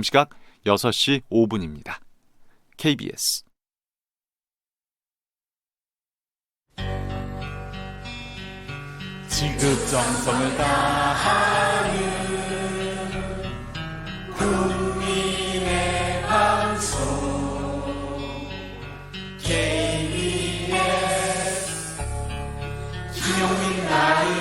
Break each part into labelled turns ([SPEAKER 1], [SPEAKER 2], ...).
[SPEAKER 1] 시각 6시 5분입니다. KBS
[SPEAKER 2] 지극 정성을 다하는 국민의 방송 KBS 김용민 라이브.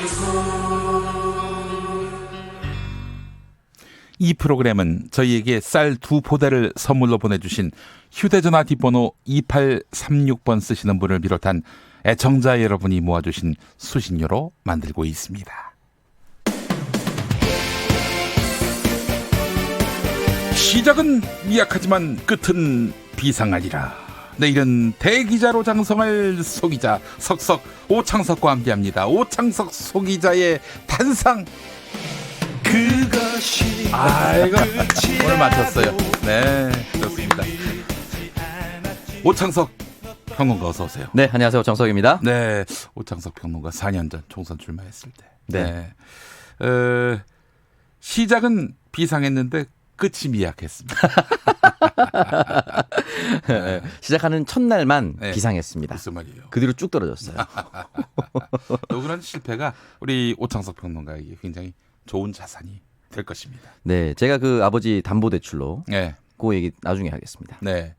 [SPEAKER 3] 이 프로그램은 저희에게 쌀 2포대를 선물로 보내주신 휴대전화 뒷번호 2836번 쓰시는 분을 비롯한 애청자 여러분이 모아주신 수신료로 만들고 있습니다. 시작은 미약하지만 끝은 비상하리라. 내일은 대기자로 장성할 소기자 석석 오창석과 함께합니다. 오창석 소기자의 탄상. 그것이 이거 오늘 맞췄어요. 네, 그렇습니다. 오창석 평론가 어서 오세요.
[SPEAKER 4] 네, 안녕하세요. 정석입니다.
[SPEAKER 3] 네, 오창석 평론가 4년 전 총선 출마했을 때.
[SPEAKER 4] 네.
[SPEAKER 3] 시작은 비상했는데 끝이 미약했습니다.
[SPEAKER 4] 네. 시작하는 첫날만
[SPEAKER 3] 네.
[SPEAKER 4] 비상했습니다.
[SPEAKER 3] 무슨 말이에요?
[SPEAKER 4] 그 뒤로 쭉 떨어졌어요.
[SPEAKER 3] 또 그런 실패가 우리 오창석 평론가에게 굉장히 좋은 자산이 될 것입니다.
[SPEAKER 4] 네, 제가 그 아버지 담보대출로
[SPEAKER 3] 네,
[SPEAKER 4] 그 얘기 나중에 하겠습니다.
[SPEAKER 3] 네,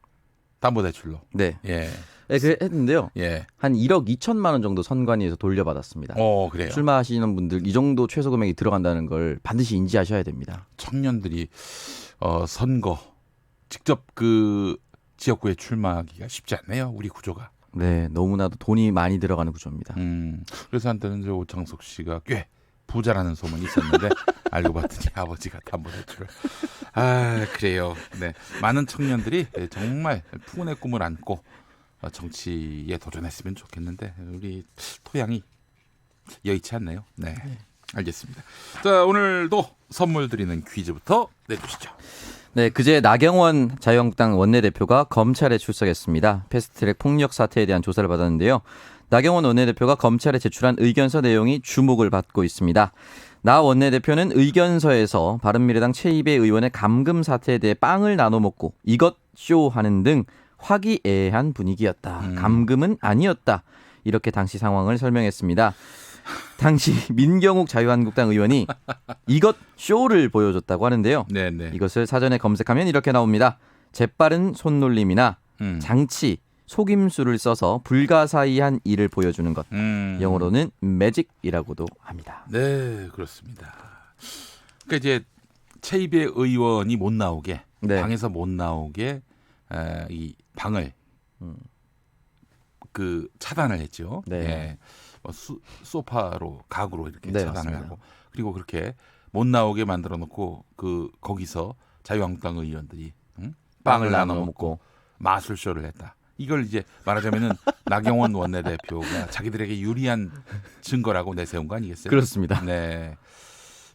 [SPEAKER 3] 담보대출로.
[SPEAKER 4] 네,
[SPEAKER 3] 예,
[SPEAKER 4] 네 그래 했는데요.
[SPEAKER 3] 예.
[SPEAKER 4] 한 1억 2천만 원 정도 선관위에서 돌려받았습니다.
[SPEAKER 3] 그래요.
[SPEAKER 4] 출마하시는 분들 이 정도 최소 금액이 들어간다는 걸 반드시 인지하셔야 됩니다.
[SPEAKER 3] 청년들이 선거 직접 그 지역구에 출마하기가 쉽지 않네요. 우리 구조가.
[SPEAKER 4] 네, 너무나도 돈이 많이 들어가는 구조입니다.
[SPEAKER 3] 그래서 한때는 저 오창석 씨가 꽤 부자라는 소문이 있었는데 알고 봤더니 아버지가 담보대출을. 그래요. 네, 많은 청년들이 정말 풍운의 꿈을 안고 정치에 도전했으면 좋겠는데 우리 토양이 여의치 않네요. 네, 알겠습니다. 자, 오늘도 선물 드리는 퀴즈부터 내주시죠.
[SPEAKER 4] 네, 그제 나경원 자유한국당 원내대표가 검찰에 출석했습니다. 패스트트랙 폭력 사태에 대한 조사를 받았는데요. 나경원 원내대표가 검찰에 제출한 의견서 내용이 주목을 받고 있습니다. 나 원내대표는 의견서에서 바른미래당 최이배 의원의 감금 사태에 대해 빵을 나눠 먹고 이것 쇼하는 등 화기애애한 분위기였다. 감금은 아니었다. 이렇게 당시 상황을 설명했습니다. 당시 민경욱 자유한국당 의원이 이것 쇼를 보여줬다고 하는데요.
[SPEAKER 3] 네네.
[SPEAKER 4] 이것을 사전에 검색하면 이렇게 나옵니다. 재빠른 손놀림이나 장치, 속임수를 써서 불가사의한 일을 보여주는 것. 영어로는 매직이라고도 합니다.
[SPEAKER 3] 네, 그렇습니다. 그러니까 이제 최이배 의원이 못 나오게,
[SPEAKER 4] 네.
[SPEAKER 3] 방에서 못 나오게 이 방을 그 차단을 했죠.
[SPEAKER 4] 네.
[SPEAKER 3] 예. 소파로 가구로 이렇게
[SPEAKER 4] 네,
[SPEAKER 3] 차단을
[SPEAKER 4] 맞습니다.
[SPEAKER 3] 하고 그리고 그렇게 못 나오게 만들어 놓고 거기서 자유한국당 의원들이 빵을 나눠 먹고 마술쇼를 했다. 이걸 이제 말하자면은 나경원 원내대표가 자기들에게 유리한 증거라고 내세운 거 아니겠어요?
[SPEAKER 4] 그렇습니다.
[SPEAKER 3] 네.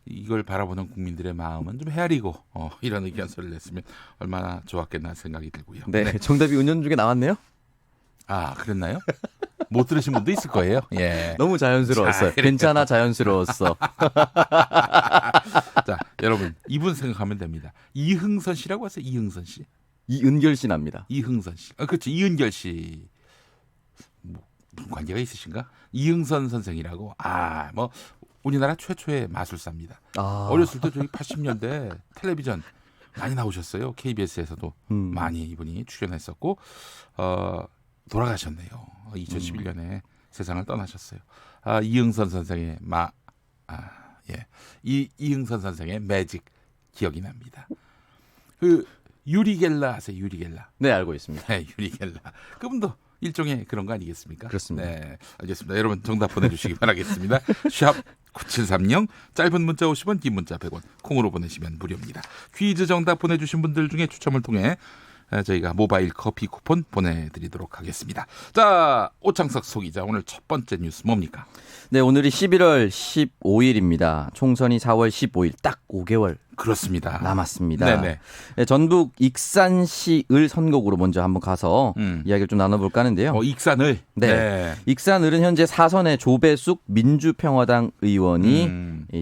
[SPEAKER 3] 이걸 바라보는 국민들의 마음은 좀 헤아리고 이런 의견서를 냈으면 얼마나 좋았겠나 생각이 들고요.
[SPEAKER 4] 네, 정답이 은연중에 나왔네요.
[SPEAKER 3] 그랬나요? 못 들으신 분도 있을 거예요. 예.
[SPEAKER 4] 너무 자연스러웠어요.
[SPEAKER 3] 자,
[SPEAKER 4] 괜찮아, 자연스러웠어.
[SPEAKER 3] 자, 여러분 이분 생각하면 됩니다. 이흥선 씨라고 하세요. 이흥선 씨.
[SPEAKER 4] 이은결 씨 납니다.
[SPEAKER 3] 이흥선 씨. 그렇죠. 이은결 씨. 무슨 관계가 있으신가? 이흥선 선생이라고. 뭐 우리나라 최초의 마술사입니다. 어렸을 때 저희 80년대 텔레비전 많이 나오셨어요. KBS에서도 많이 이분이 출연했었고 돌아가셨네요. 2011년에 세상을 떠나셨어요. 이흥선 선생의 이흥선 선생의 매직 기억이 납니다. 그 유리겔라 아세요? 유리겔라.
[SPEAKER 4] 네, 알고 있습니다.
[SPEAKER 3] 네, 유리겔라. 그분도 일종의 그런 거 아니겠습니까?
[SPEAKER 4] 그렇습니다.
[SPEAKER 3] 네, 알겠습니다. 여러분 정답 보내주시기 바라겠습니다. 샵 9730 짧은 문자 50원, 긴 문자 100원, 콩으로 보내시면 무료입니다. 퀴즈 정답 보내주신 분들 중에 추첨을 통해 저희가 모바일 커피 쿠폰 보내드리도록 하겠습니다. 자, 오창석 소기자 오늘 첫 번째 뉴스 뭡니까?
[SPEAKER 4] 네, 오늘이 11월 15일입니다. 총선이 4월 15일 딱 5개월
[SPEAKER 3] 그렇습니다.
[SPEAKER 4] 남았습니다.
[SPEAKER 3] 네네.
[SPEAKER 4] 네, 전북 익산시을 선곡으로 먼저 한번 가서 이야기를 좀 나눠볼까 하는데요.
[SPEAKER 3] 익산을.
[SPEAKER 4] 네. 익산을은 현재 사선의 조배숙 민주평화당 의원이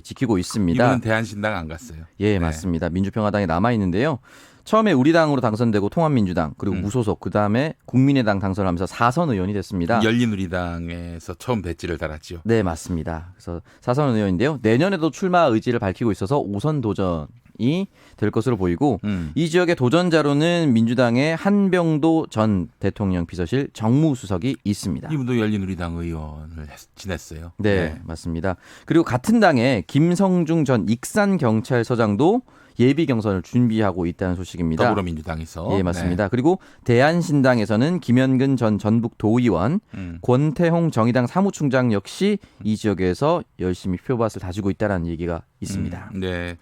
[SPEAKER 4] 지키고 있습니다.
[SPEAKER 3] 이분은 대한신당 안 갔어요.
[SPEAKER 4] 예,
[SPEAKER 3] 네.
[SPEAKER 4] 맞습니다. 민주평화당에 남아 있는데요. 처음에 우리당으로 당선되고 통합민주당 그리고 무소속 그다음에 국민의당 당선하면서 사선 의원이 됐습니다.
[SPEAKER 3] 열린우리당에서 처음 배지를 달았지요.
[SPEAKER 4] 네, 맞습니다. 그래서 사선 의원인데요. 내년에도 출마 의지를 밝히고 있어서 5선 도전이 될 것으로 보이고 이 지역의 도전자로는 민주당의 한병도 전 대통령 비서실 정무수석이 있습니다.
[SPEAKER 3] 이분도 열린우리당 의원을 지냈어요.
[SPEAKER 4] 네, 맞습니다. 그리고 같은 당의 김성중 전 익산경찰서장도 예비 경선을 준비하고 있다는 소식입니다.
[SPEAKER 3] 더불어민주당에서.
[SPEAKER 4] 예, 맞습니다. 그리고 대한신당에서는 김현근 전 전북도의원, 권태홍 정의당 사무총장 역시 이 지역에서 열심히 표밭을 다지고 있다는 얘기가 있습니다.
[SPEAKER 3] 네,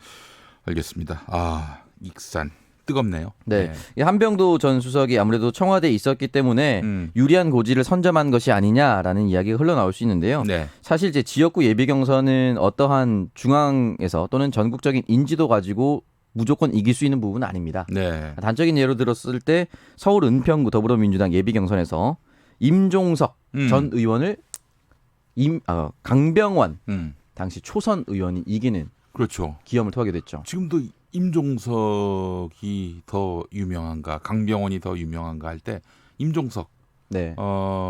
[SPEAKER 3] 알겠습니다. 아, 익산 뜨겁네요.
[SPEAKER 4] 네. 이 한병도 전 수석이 아무래도 청와대에 있었기 때문에 유리한 고지를 선점한 것이 아니냐라는 이야기가 흘러나올 수 있는데요.
[SPEAKER 3] 네.
[SPEAKER 4] 사실 이제 지역구 예비 경선은 어떠한 중앙에서 또는 전국적인 인지도 가지고 무조건 이길 수 있는 부분은 아닙니다.
[SPEAKER 3] 네.
[SPEAKER 4] 단적인 예로 들었을 때 서울 은평구 더불어민주당 예비 경선에서 임종석 전 의원을 강병원 당시 초선 의원이 이기는
[SPEAKER 3] 그렇죠.
[SPEAKER 4] 기염을 토하게 됐죠.
[SPEAKER 3] 지금도 임종석이 더 유명한가, 강병원이 더 유명한가 할 때 임종석
[SPEAKER 4] 네.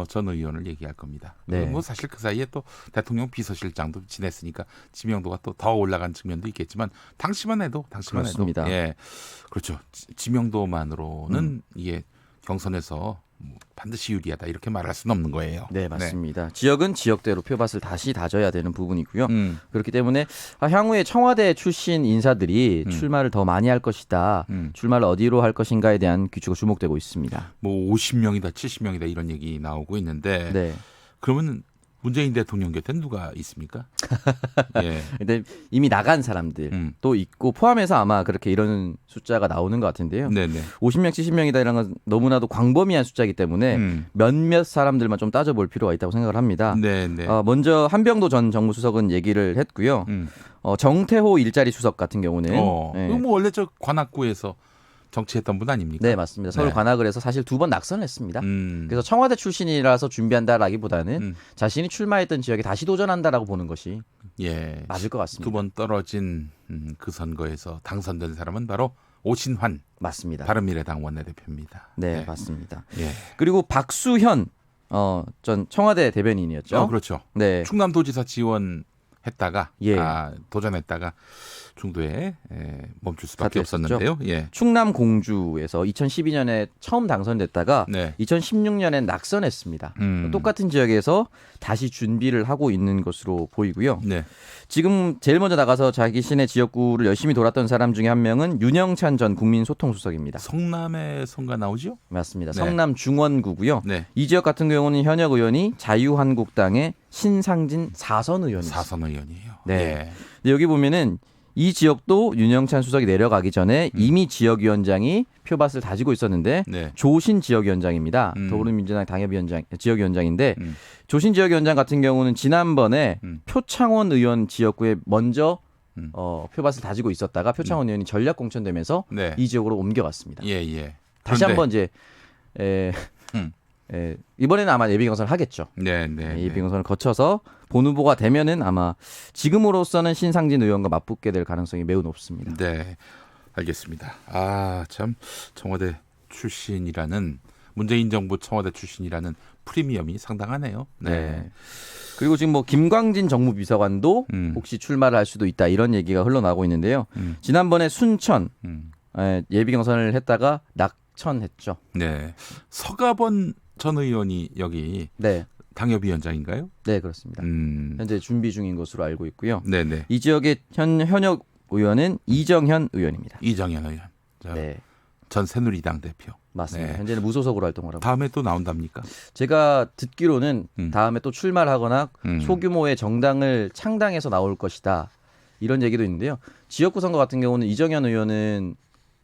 [SPEAKER 3] 전 의원을 얘기할 겁니다.
[SPEAKER 4] 네.
[SPEAKER 3] 뭐 사실 그 사이에 또 대통령 비서실장도 지냈으니까 지명도가 또 더 올라간 측면도 있겠지만 당시만 해도
[SPEAKER 4] 그렇습니다.
[SPEAKER 3] 예, 그렇죠. 지명도만으로는 이게 경선에서 뭐 반드시 유리하다 이렇게 말할 수는 없는 거예요.
[SPEAKER 4] 네, 맞습니다. 지역은 지역대로 표밭을 다시 다져야 되는 부분이고요.
[SPEAKER 3] 네.
[SPEAKER 4] 그렇기 때문에 향후에 청와대 출신 인사들이 출마를 더 많이 할 것이다. 출마를 어디로 할 것인가에 대한 귀추가 주목되고 있습니다.
[SPEAKER 3] 뭐 50명이다, 70명이다 이런 얘기 나오고 있는데
[SPEAKER 4] 네.
[SPEAKER 3] 그러면 문재인 대통령 곁엔 누가 있습니까? 예.
[SPEAKER 4] 근데 이미 나간 사람들도 있고 포함해서 아마 그렇게 이런 숫자가 나오는 것 같은데요.
[SPEAKER 3] 네네.
[SPEAKER 4] 50명, 70명이다 이런 건 너무나도 광범위한 숫자이기 때문에 몇몇 사람들만 좀 따져볼 필요가 있다고 생각을 합니다.
[SPEAKER 3] 네네.
[SPEAKER 4] 먼저 한병도 전 정무수석은 얘기를 했고요. 정태호 일자리 수석 같은 경우는 네.
[SPEAKER 3] 뭐 원래 저 관악구에서 정치했던 분 아닙니까?
[SPEAKER 4] 네, 맞습니다. 서울
[SPEAKER 3] 네.
[SPEAKER 4] 관악을 해서 사실 2번 낙선을 했습니다.
[SPEAKER 3] 음.
[SPEAKER 4] 그래서 청와대 출신이라서 준비한다라기보다는 자신이 출마했던 지역에 다시 도전한다라고 보는 것이
[SPEAKER 3] 예.
[SPEAKER 4] 맞을 것 같습니다.
[SPEAKER 3] 두 번 떨어진 그 선거에서 당선된 사람은 바로 오신환
[SPEAKER 4] 맞습니다.
[SPEAKER 3] 바른미래당 원내대표입니다.
[SPEAKER 4] 네, 맞습니다.
[SPEAKER 3] 예.
[SPEAKER 4] 그리고 박수현 전 청와대 대변인이었죠.
[SPEAKER 3] 그렇죠.
[SPEAKER 4] 네.
[SPEAKER 3] 충남도지사 지원했다가
[SPEAKER 4] 예.
[SPEAKER 3] 도전했다가 중도에 멈출 수밖에
[SPEAKER 4] 사퇴했었죠.
[SPEAKER 3] 없었는데요. 예.
[SPEAKER 4] 충남 공주에서 2012년에 처음 당선됐다가
[SPEAKER 3] 네.
[SPEAKER 4] 2016년에 낙선했습니다. 똑같은 지역에서 다시 준비를 하고 있는 것으로 보이고요.
[SPEAKER 3] 네.
[SPEAKER 4] 지금 제일 먼저 나가서 자기 시내 지역구를 열심히 돌았던 사람 중에 한 명은 윤영찬 전 국민소통수석입니다.
[SPEAKER 3] 성남의 선가 나오죠?
[SPEAKER 4] 맞습니다.
[SPEAKER 3] 네.
[SPEAKER 4] 성남 중원구고요.
[SPEAKER 3] 네.
[SPEAKER 4] 이 지역 같은 경우는 현역 의원이 자유한국당의 신상진 사선 의원입니다.
[SPEAKER 3] 사선 의원이에요.
[SPEAKER 4] 네.
[SPEAKER 3] 예.
[SPEAKER 4] 근데 여기 보면은 이 지역도 윤영찬 수석이 내려가기 전에 이미 지역위원장이 표밭을 다지고 있었는데
[SPEAKER 3] 네.
[SPEAKER 4] 조신 지역위원장입니다. 더불어민주당 당협위원장 지역위원장인데
[SPEAKER 3] 음.
[SPEAKER 4] 조신 지역위원장 같은 경우는 지난번에 표창원 의원 지역구에 먼저 표밭을 다지고 있었다가 표창원 의원이 전략 공천되면서
[SPEAKER 3] 네.
[SPEAKER 4] 이 지역으로 옮겨갔습니다.
[SPEAKER 3] 예, 예.
[SPEAKER 4] 다시
[SPEAKER 3] 그런데-
[SPEAKER 4] 한번 이제 이번에는 아마 예비 경선을 하겠죠.
[SPEAKER 3] 네, 네.
[SPEAKER 4] 예비 경선을 거쳐서 본 후보가 되면은 아마 지금으로서는 신상진 의원과 맞붙게 될 가능성이 매우 높습니다.
[SPEAKER 3] 네. 알겠습니다. 아, 참 청와대 출신이라는 문재인 정부 청와대 출신이라는 프리미엄이 상당하네요.
[SPEAKER 4] 네. 그리고 지금 뭐 김광진 정무비서관도 혹시 출마를 할 수도 있다 이런 얘기가 흘러나오고 있는데요. 지난번에 순천 예비 경선을 했다가 낙천했죠.
[SPEAKER 3] 네. 서가번 전 의원이 여기
[SPEAKER 4] 네,
[SPEAKER 3] 당협위원장인가요?
[SPEAKER 4] 네 그렇습니다. 현재 준비 중인 것으로 알고 있고요.
[SPEAKER 3] 네, 네.
[SPEAKER 4] 이 지역의 현역 의원은 이정현 의원입니다.
[SPEAKER 3] 이정현 의원.
[SPEAKER 4] 네,
[SPEAKER 3] 전 새누리당 대표.
[SPEAKER 4] 맞습니다.
[SPEAKER 3] 네.
[SPEAKER 4] 현재는 무소속으로 활동을 하고.
[SPEAKER 3] 다음에 또 나온답니까?
[SPEAKER 4] 제가 듣기로는 다음에 또 출마를 하거나
[SPEAKER 3] 음.
[SPEAKER 4] 소규모의 정당을 창당해서 나올 것이다. 이런 얘기도 있는데요. 지역구 선거 같은 경우는 이정현 의원은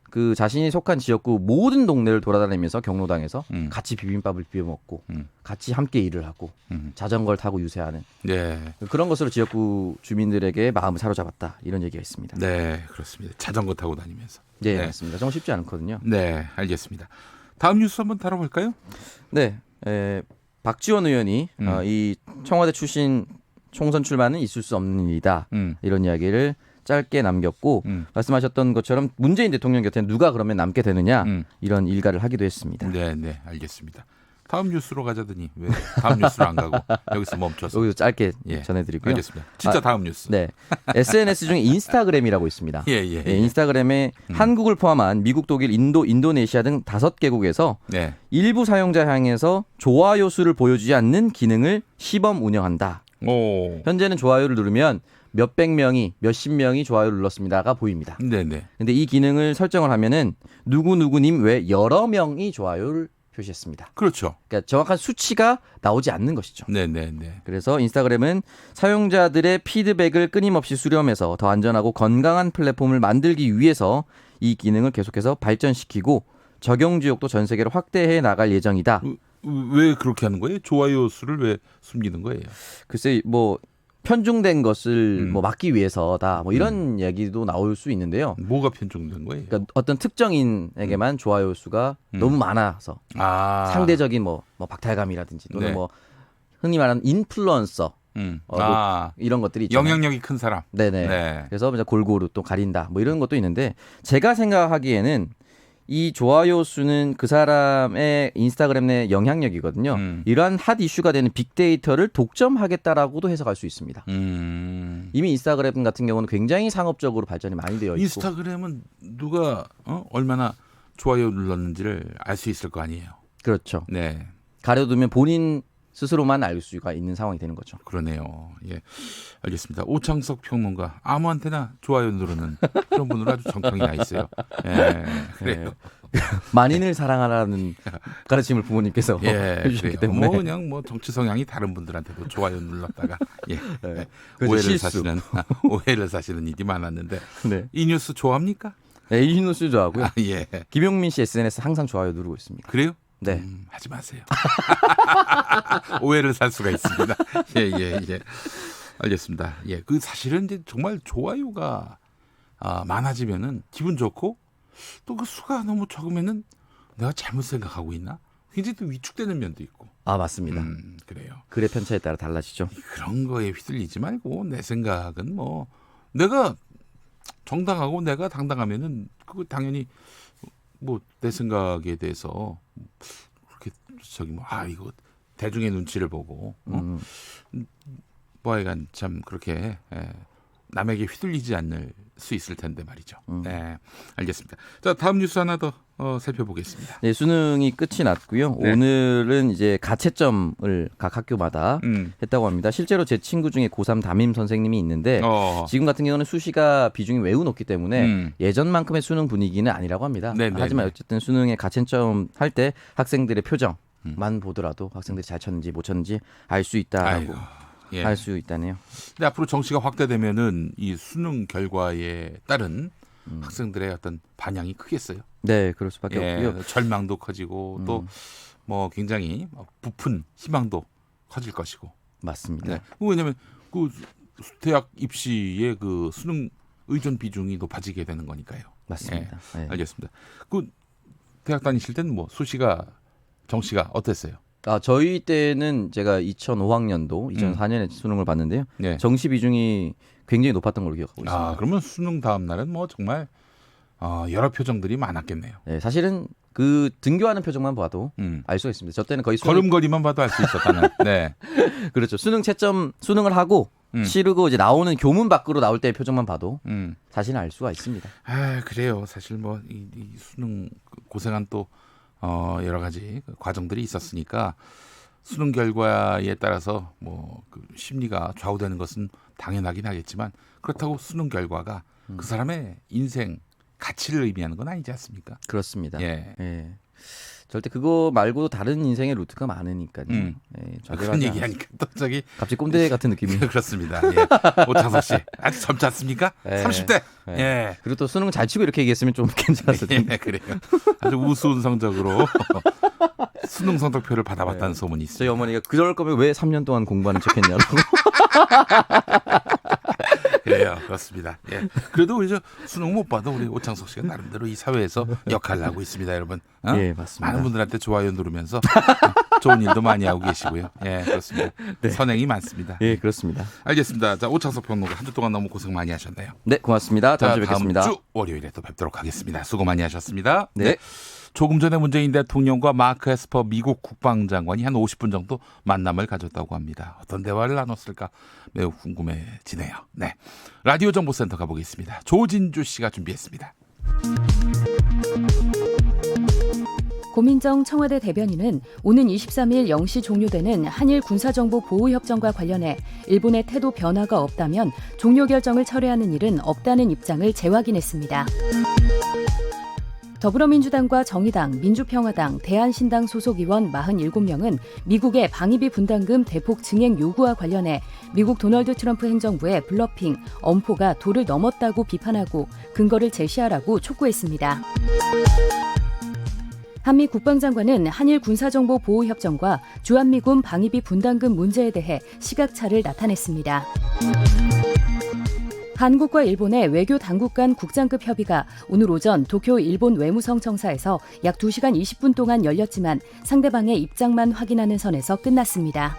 [SPEAKER 4] 그 자신이 속한 지역구 모든 동네를 돌아다니면서 경로당에서 같이 비빔밥을 비벼 먹고 같이 함께 일을 하고 자전거를 타고 유세하는
[SPEAKER 3] 네.
[SPEAKER 4] 그런 것으로 지역구 주민들에게 마음을 사로잡았다 이런 얘기가 있습니다.
[SPEAKER 3] 네, 그렇습니다. 자전거 타고 다니면서.
[SPEAKER 4] 네,
[SPEAKER 3] 네.
[SPEAKER 4] 맞습니다. 정말 쉽지 않거든요.
[SPEAKER 3] 네, 알겠습니다. 다음 뉴스 한번 다뤄볼까요?
[SPEAKER 4] 네, 박지원 의원이 이 청와대 출신 총선 출마는 있을 수 없는 일이다 이런 이야기를 짧게 남겼고 말씀하셨던 것처럼 문재인 대통령 곁에 누가 그러면 남게 되느냐 이런 일가를 하기도 했습니다.
[SPEAKER 3] 네, 네, 알겠습니다. 다음 뉴스로 가자더니 왜 다음 뉴스로 안 가고 여기서 멈춰서.
[SPEAKER 4] 여기서 짧게
[SPEAKER 3] 예,
[SPEAKER 4] 전해드리고요.
[SPEAKER 3] 알겠습니다. 진짜 다음 뉴스.
[SPEAKER 4] 네, SNS 중에 인스타그램이라고 있습니다.
[SPEAKER 3] 예, 예, 예.
[SPEAKER 4] 인스타그램에 한국을 포함한 미국, 독일, 인도, 인도네시아 등 5개국에서
[SPEAKER 3] 네.
[SPEAKER 4] 일부 사용자 향해서 좋아요 수를 보여주지 않는 기능을 시범 운영한다.
[SPEAKER 3] 오.
[SPEAKER 4] 현재는 좋아요를 누르면 몇백 명이 몇십 명이 좋아요를 눌렀습니다가 보입니다.
[SPEAKER 3] 네, 네.
[SPEAKER 4] 근데 이 기능을 설정을 하면은 누구누구님 외 여러 명이 좋아요를 표시했습니다.
[SPEAKER 3] 그렇죠.
[SPEAKER 4] 그러니까 정확한 수치가 나오지 않는 것이죠.
[SPEAKER 3] 네, 네, 네.
[SPEAKER 4] 그래서 인스타그램은 사용자들의 피드백을 끊임없이 수렴해서 더 안전하고 건강한 플랫폼을 만들기 위해서 이 기능을 계속해서 발전시키고 적용 지역도 전 세계로 확대해 나갈 예정이다.
[SPEAKER 3] 왜 그렇게 하는 거예요? 좋아요 수를 왜 숨기는 거예요?
[SPEAKER 4] 글쎄 뭐 편중된 것을 뭐 막기 위해서다. 뭐 이런 얘기도 나올 수 있는데요.
[SPEAKER 3] 뭐가 편중된 거예요?
[SPEAKER 4] 그러니까 어떤 특정인에게만 좋아요 수가 너무 많아서
[SPEAKER 3] 아.
[SPEAKER 4] 상대적인 뭐 박탈감이라든지 또는
[SPEAKER 3] 네.
[SPEAKER 4] 뭐 흔히 말하는 인플루언서 이런 것들이 있잖아요.
[SPEAKER 3] 영향력이 큰 사람.
[SPEAKER 4] 네네.
[SPEAKER 3] 네.
[SPEAKER 4] 그래서 이제 골고루 또 가린다. 뭐 이런 것도 있는데 제가 생각하기에는 이 좋아요 수는 그 사람의 인스타그램 내 영향력이거든요. 이러한 핫 이슈가 되는 빅데이터를 독점하겠다라고도 해석할 수 있습니다. 이미 인스타그램 같은 경우는 굉장히 상업적으로 발전이 많이 되어 있고
[SPEAKER 3] 인스타그램은 누가 얼마나 좋아요 눌렀는지를 알 수 있을 거 아니에요.
[SPEAKER 4] 그렇죠.
[SPEAKER 3] 네.
[SPEAKER 4] 가려두면 본인 스스로만 알 수가 있는 상황이 되는 거죠.
[SPEAKER 3] 그러네요. 예, 알겠습니다. 오창석 평론가 아무한테나 좋아요 누르는 그런 분으로 아주 정평이 나 있어요. 예, 그래요.
[SPEAKER 4] 만인을 사랑하라는 가르침을 부모님께서
[SPEAKER 3] 예,
[SPEAKER 4] 해주셨기
[SPEAKER 3] 그래요.
[SPEAKER 4] 때문에
[SPEAKER 3] 뭐 그냥 뭐 정치 성향이 다른 분들한테도 좋아요 눌렀다가 예,
[SPEAKER 4] 그래서
[SPEAKER 3] 오해를
[SPEAKER 4] 실수.
[SPEAKER 3] 사시는 오해를 사시는 일이 많았는데
[SPEAKER 4] 네.
[SPEAKER 3] 이 뉴스 좋아합니까?
[SPEAKER 4] 이신호 씨 좋아하고요.
[SPEAKER 3] 아, 예,
[SPEAKER 4] 김용민 씨 SNS 항상 좋아요 누르고 있습니다.
[SPEAKER 3] 그래요?
[SPEAKER 4] 네.
[SPEAKER 3] 하지 마세요. 오해를 살 수가 있습니다. 예, 예, 예. 알겠습니다. 예, 그 사실은 이제 정말 좋아요가 많아지면은 기분 좋고 또 그 수가 너무 적으면은 내가 잘못 생각하고 있나? 굉장히 또 위축되는 면도 있고.
[SPEAKER 4] 아 맞습니다.
[SPEAKER 3] 그래요.
[SPEAKER 4] 글의 편차에 따라 달라지죠.
[SPEAKER 3] 그런 거에 휘둘리지 말고 내 생각은 뭐 내가 정당하고 내가 당당하면은 그거 당연히 뭐 내 생각에 대해서 그렇게 저기 뭐 이거 대중의 눈치를 보고 뭐 하여간 참 그렇게 남에게 휘둘리지 않을 수 있을 텐데 말이죠. 네, 알겠습니다. 자, 다음 뉴스 하나 더 살펴보겠습니다.
[SPEAKER 4] 네, 수능이 끝이 났고요.
[SPEAKER 3] 네.
[SPEAKER 4] 오늘은 이제 가채점을 각 학교마다 했다고 합니다. 실제로 제 친구 중에 고3 담임 선생님이 있는데 지금 같은 경우는 수시가 비중이 매우 높기 때문에 예전만큼의 수능 분위기는 아니라고 합니다.
[SPEAKER 3] 네네네.
[SPEAKER 4] 하지만 어쨌든 수능에 가채점 할 때 학생들의 표정만 보더라도 학생들이 잘 쳤는지 못 쳤는지 알 수 있다라고
[SPEAKER 3] 예.
[SPEAKER 4] 할 수 있다네요.
[SPEAKER 3] 근데 앞으로 정시가 확대되면은 이 수능 결과에 따른 학생들의 어떤 반향이 크겠어요.
[SPEAKER 4] 네, 그럴 수밖에 없고요.
[SPEAKER 3] 절망도 커지고 또 뭐 굉장히 부푼 희망도 커질 것이고.
[SPEAKER 4] 맞습니다.
[SPEAKER 3] 네. 왜냐하면 그 대학 입시의 그 수능 의존 비중이 높아지게 되는 거니까요.
[SPEAKER 4] 맞습니다.
[SPEAKER 3] 예,
[SPEAKER 4] 네.
[SPEAKER 3] 알겠습니다. 그 대학 다니실 때는 뭐 수시가 정시가 어땠어요?
[SPEAKER 4] 저희 때는 제가 2005학년도 2004년에 수능을 봤는데요.
[SPEAKER 3] 네.
[SPEAKER 4] 정시 비중이 굉장히 높았던 걸로 기억하고 있습니다.
[SPEAKER 3] 그러면 수능 다음 날은 뭐 정말 여러 표정들이 많았겠네요.
[SPEAKER 4] 네, 사실은 그 등교하는 표정만 봐도 알 수가 있습니다. 저 때는 거의
[SPEAKER 3] 걸음걸이만 봐도 알 수 있었다는. 네.
[SPEAKER 4] 그렇죠. 수능 채점 수능을 하고 치르고 이제 나오는 교문 밖으로 나올 때의 표정만 봐도 자신을 알 수가 있습니다.
[SPEAKER 3] 그래요. 사실 뭐 이 수능 고생한 또 여러 가지 과정들이 있었으니까 수능 결과에 따라서 뭐 그 심리가 좌우되는 것은 당연하긴 하겠지만 그렇다고 수능 결과가 그 사람의 인생 가치를 의미하는 건 아니지 않습니까?
[SPEAKER 4] 그렇습니다.
[SPEAKER 3] 예.
[SPEAKER 4] 예. 절대 그거 말고도 다른 인생의 루트가 많으니까요. 예,
[SPEAKER 3] 그런
[SPEAKER 4] 좌절하지
[SPEAKER 3] 얘기하니까 또 저기
[SPEAKER 4] 갑자기 꼰대 같은 느낌이.
[SPEAKER 3] 그렇습니다. 예. 오창석 씨 아직 젊지 않습니까?
[SPEAKER 4] 예.
[SPEAKER 3] 30대.
[SPEAKER 4] 예.
[SPEAKER 3] 예.
[SPEAKER 4] 그리고 또 수능 잘 치고 이렇게 얘기했으면 좀 괜찮았을 텐데.
[SPEAKER 3] 예, 그래요. 아주 우스운 성적으로 수능 성적표를 받아봤다는 소문이 있어요.
[SPEAKER 4] 저희 어머니가 그럴 거면 왜 3년 동안 공부하는 척했냐고.
[SPEAKER 3] 그래요, 그렇습니다. 예. 그래도 우리 저 수능 못 봐도 우리 오창석 씨가 나름대로 이 사회에서 역할을 하고 있습니다, 여러분. 어?
[SPEAKER 4] 예, 맞습니다.
[SPEAKER 3] 많은 분들한테 좋아요 누르면서 좋은 일도 많이 하고 계시고요. 예, 그렇습니다.
[SPEAKER 4] 네.
[SPEAKER 3] 선행이 많습니다.
[SPEAKER 4] 예, 그렇습니다.
[SPEAKER 3] 알겠습니다. 자, 오창석 평론가 한 주 동안 너무 고생 많이 하셨네요.
[SPEAKER 4] 네, 고맙습니다. 다음
[SPEAKER 3] 자,
[SPEAKER 4] 주에 뵙겠습니다.
[SPEAKER 3] 다음 주 월요일에 또 뵙도록 하겠습니다. 수고 많이 하셨습니다.
[SPEAKER 4] 네.
[SPEAKER 3] 조금 전에 문재인 대통령과 마크 에스퍼 미국 국방장관이 한 50분 정도 만남을 가졌다고 합니다. 어떤 대화를 나눴을까 매우 궁금해지네요. 네, 라디오 정보센터 가보겠습니다. 조진주 씨가 준비했습니다.
[SPEAKER 5] 고민정 청와대 대변인은 오는 23일 0시 종료되는 한일 군사정보 보호협정과 관련해 일본의 태도 변화가 없다면 종료 결정을 철회하는 일은 없다는 입장을 재확인했습니다. 더불어민주당과 정의당, 민주평화당, 대한신당 소속 의원 47명은 미국의 방위비 분담금 대폭 증액 요구와 관련해 미국 도널드 트럼프 행정부의 블러핑, 엄포가 도를 넘었다고 비판하고 근거를 제시하라고 촉구했습니다. 한미 국방장관은 한일 군사정보 보호협정과 주한미군 방위비 분담금 문제에 대해 시각차를 나타냈습니다. 한국과 일본의 외교 당국 간 국장급 협의가 오늘 오전 도쿄 일본 외무성 청사에서 약 2시간 20분 동안 열렸지만 상대방의 입장만 확인하는 선에서 끝났습니다.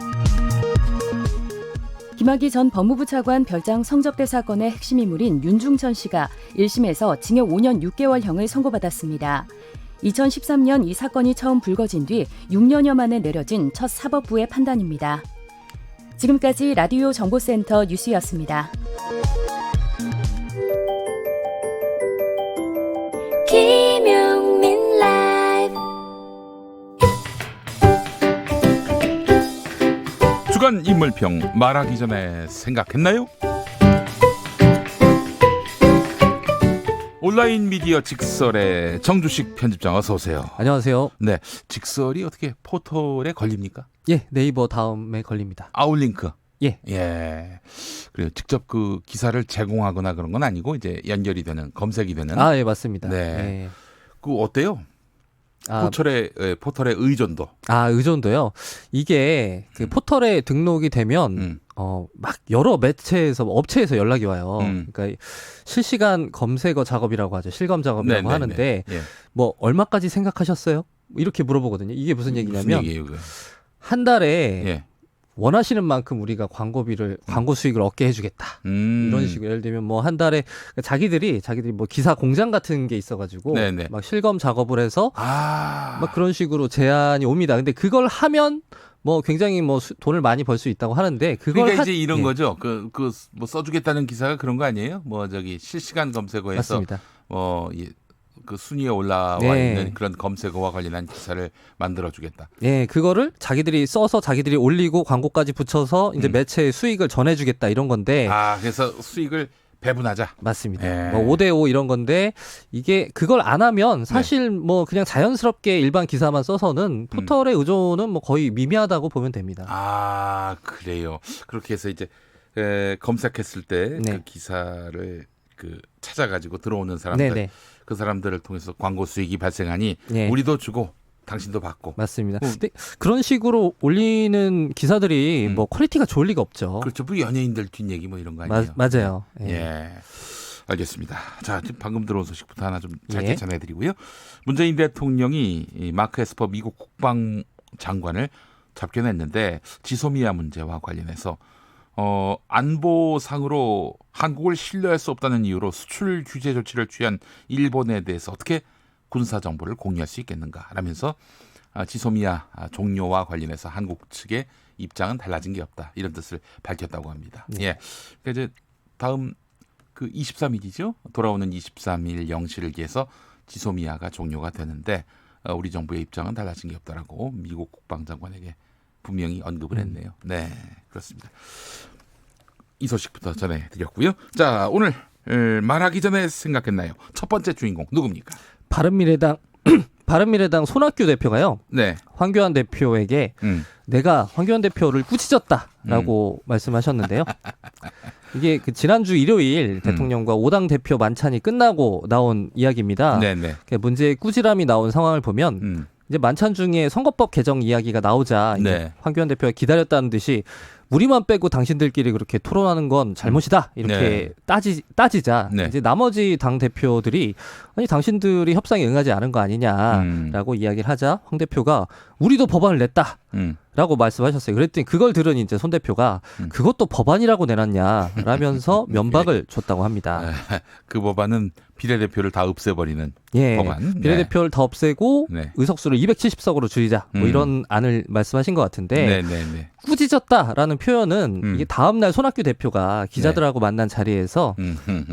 [SPEAKER 5] 김학의 전 법무부 차관 별장 성접대 사건의 핵심 인물인 윤중천 씨가 1심에서 징역 5년 6개월형을 선고받았습니다. 2013년 이 사건이 처음 불거진 뒤 6년여 만에 내려진 첫 사법부의 판단입니다. 지금까지 라디오 정보센터 뉴스였습니다.
[SPEAKER 6] 김용민 라이브
[SPEAKER 3] 주간 인물평 말하기 전에 생각했나요? 온라인 미디어 직설의 정주식 편집장 어서 오세요.
[SPEAKER 7] 안녕하세요.
[SPEAKER 3] 네, 직설이 어떻게 포털에 걸립니까?
[SPEAKER 7] 예, 네이버 다음에 걸립니다.
[SPEAKER 3] 아웃링크.
[SPEAKER 7] 예.
[SPEAKER 3] 예. 그래요. 직접 그 기사를 제공하거나 그런 건 아니고 이제 연결이 되는 검색이 되는.
[SPEAKER 7] 아, 예, 맞습니다.
[SPEAKER 3] 네.
[SPEAKER 7] 예.
[SPEAKER 3] 그 어때요? 포털의 의존도.
[SPEAKER 7] 의존도요. 이게 그 포털에 등록이 되면
[SPEAKER 3] 음.
[SPEAKER 7] 막 여러 매체에서 업체에서 연락이 와요.
[SPEAKER 3] 음.
[SPEAKER 7] 그러니까 실시간 검색어 작업이라고 하죠. 실검 작업이라고
[SPEAKER 3] 네네네.
[SPEAKER 7] 하는데
[SPEAKER 3] 예.
[SPEAKER 7] 뭐 얼마까지 생각하셨어요? 이렇게 물어보거든요. 이게 무슨 얘기냐면
[SPEAKER 3] 무슨 얘기예요, 그게?
[SPEAKER 7] 한 달에
[SPEAKER 3] 예.
[SPEAKER 7] 원하시는 만큼 우리가 광고 수익을 얻게 해주겠다. 이런 식으로 예를 들면 뭐 한 달에 자기들이 뭐 기사 공장 같은 게 있어가지고
[SPEAKER 3] 네네.
[SPEAKER 7] 막 실검 작업을 해서
[SPEAKER 3] 아.
[SPEAKER 7] 막 그런 식으로 제안이 옵니다. 근데 그걸 하면 뭐 굉장히 뭐 돈을 많이 벌 수 있다고 하는데 그걸
[SPEAKER 3] 그러니까 이제 이런
[SPEAKER 7] 예,
[SPEAKER 3] 거죠. 그 뭐 써주겠다는 기사가 그런 거 아니에요? 뭐 저기 실시간 검색어에서
[SPEAKER 7] 맞습니다.
[SPEAKER 3] 그 순위에 올라와
[SPEAKER 7] 네.
[SPEAKER 3] 있는 그런 검색어와 관련한 기사를 만들어주겠다.
[SPEAKER 7] 예, 그거를 자기들이 써서 자기들이 올리고 광고까지 붙여서 이제 매체에 수익을 전해주겠다 이런 건데
[SPEAKER 3] 아, 그래서 수익을 배분하자.
[SPEAKER 7] 맞습니다.
[SPEAKER 3] 예.
[SPEAKER 7] 뭐 5대5 이런 건데 이게 그걸 안 하면 사실 뭐 그냥 자연스럽게 일반 기사만 써서는 포털의 의존은 뭐 거의 미미하다고 보면 됩니다.
[SPEAKER 3] 아, 그래요. 그렇게 해서 이제 검색했을 때 그
[SPEAKER 7] 네.
[SPEAKER 3] 기사를 그 찾아가지고 들어오는 사람들,
[SPEAKER 7] 네네.
[SPEAKER 3] 그 사람들을 통해서 광고 수익이 발생하니
[SPEAKER 7] 예.
[SPEAKER 3] 우리도 주고 당신도 받고.
[SPEAKER 7] 맞습니다. 근데 그런 식으로 올리는 기사들이 뭐 퀄리티가 좋을 리가 없죠.
[SPEAKER 3] 그렇죠. 뭐 연예인들 뒷얘기 뭐 이런 거 아니에요?
[SPEAKER 7] 맞아요. 예.
[SPEAKER 3] 예. 알겠습니다. 자, 지금 방금 들어온 소식부터 하나 좀 짧게
[SPEAKER 7] 예.
[SPEAKER 3] 전해드리고요. 문재인 대통령이 이 마크 에스퍼 미국 국방장관을 접견했는데 지소미아 문제와 관련해서 안보상으로 한국을 신뢰할 수 없다는 이유로 수출 규제 조치를 취한 일본에 대해서 어떻게 군사 정보를 공유할 수 있겠는가 라면서 지소미아 종료와 관련해서 한국 측의 입장은 달라진 게 없다 이런 뜻을 밝혔다고 합니다.
[SPEAKER 7] 네.
[SPEAKER 3] 예, 그러니까 이제 다음 그 23일이죠. 돌아오는 23일 0시를 기해서 지소미아가 종료가 되는데 우리 정부의 입장은 달라진 게 없다라고 미국 국방장관에게 분명히 언급을 했네요. 네, 그렇습니다. 이 소식부터 전해드렸고요. 자, 오늘 말하기 전에 생각했나요? 첫 번째 주인공 누굽니까?
[SPEAKER 7] 바른미래당 바른미래당 손학규 대표가요.
[SPEAKER 3] 네.
[SPEAKER 7] 황교안 대표에게 내가 황교안 대표를 꾸짖었다라고 말씀하셨는데요. 이게 그 지난주 일요일 대통령과 5당 대표 만찬이 끝나고 나온 이야기입니다.
[SPEAKER 3] 네네.
[SPEAKER 7] 문제의 꾸지람이 나온 상황을 보면 이제 만찬 중에 선거법 개정 이야기가 나오자 이제
[SPEAKER 3] 네.
[SPEAKER 7] 황교안 대표가 기다렸다는 듯이 우리만 빼고 당신들끼리 그렇게 토론하는 건 잘못이다 이렇게 따지자
[SPEAKER 3] 네.
[SPEAKER 7] 이제 나머지 당 대표들이 아니 당신들이 협상에 응하지 않은 거 아니냐라고 이야기를 하자 황 대표가 우리도 법안을 냈다라고 말씀하셨어요. 그랬더니 그걸 들은 이제 손 대표가 그것도 법안이라고 내놨냐라면서 면박을 줬다고 합니다.
[SPEAKER 3] 그 법안은 비례대표를 다 없애버리는
[SPEAKER 7] 예,
[SPEAKER 3] 법안.
[SPEAKER 7] 비례대표를 더 없애고
[SPEAKER 3] 네.
[SPEAKER 7] 의석수를 270석으로 줄이자 뭐 이런 안을 말씀하신 것 같은데
[SPEAKER 3] 네네네.
[SPEAKER 7] 꾸짖었다라는 표현은 이게 다음 날 손학규 대표가 기자들하고 만난 자리에서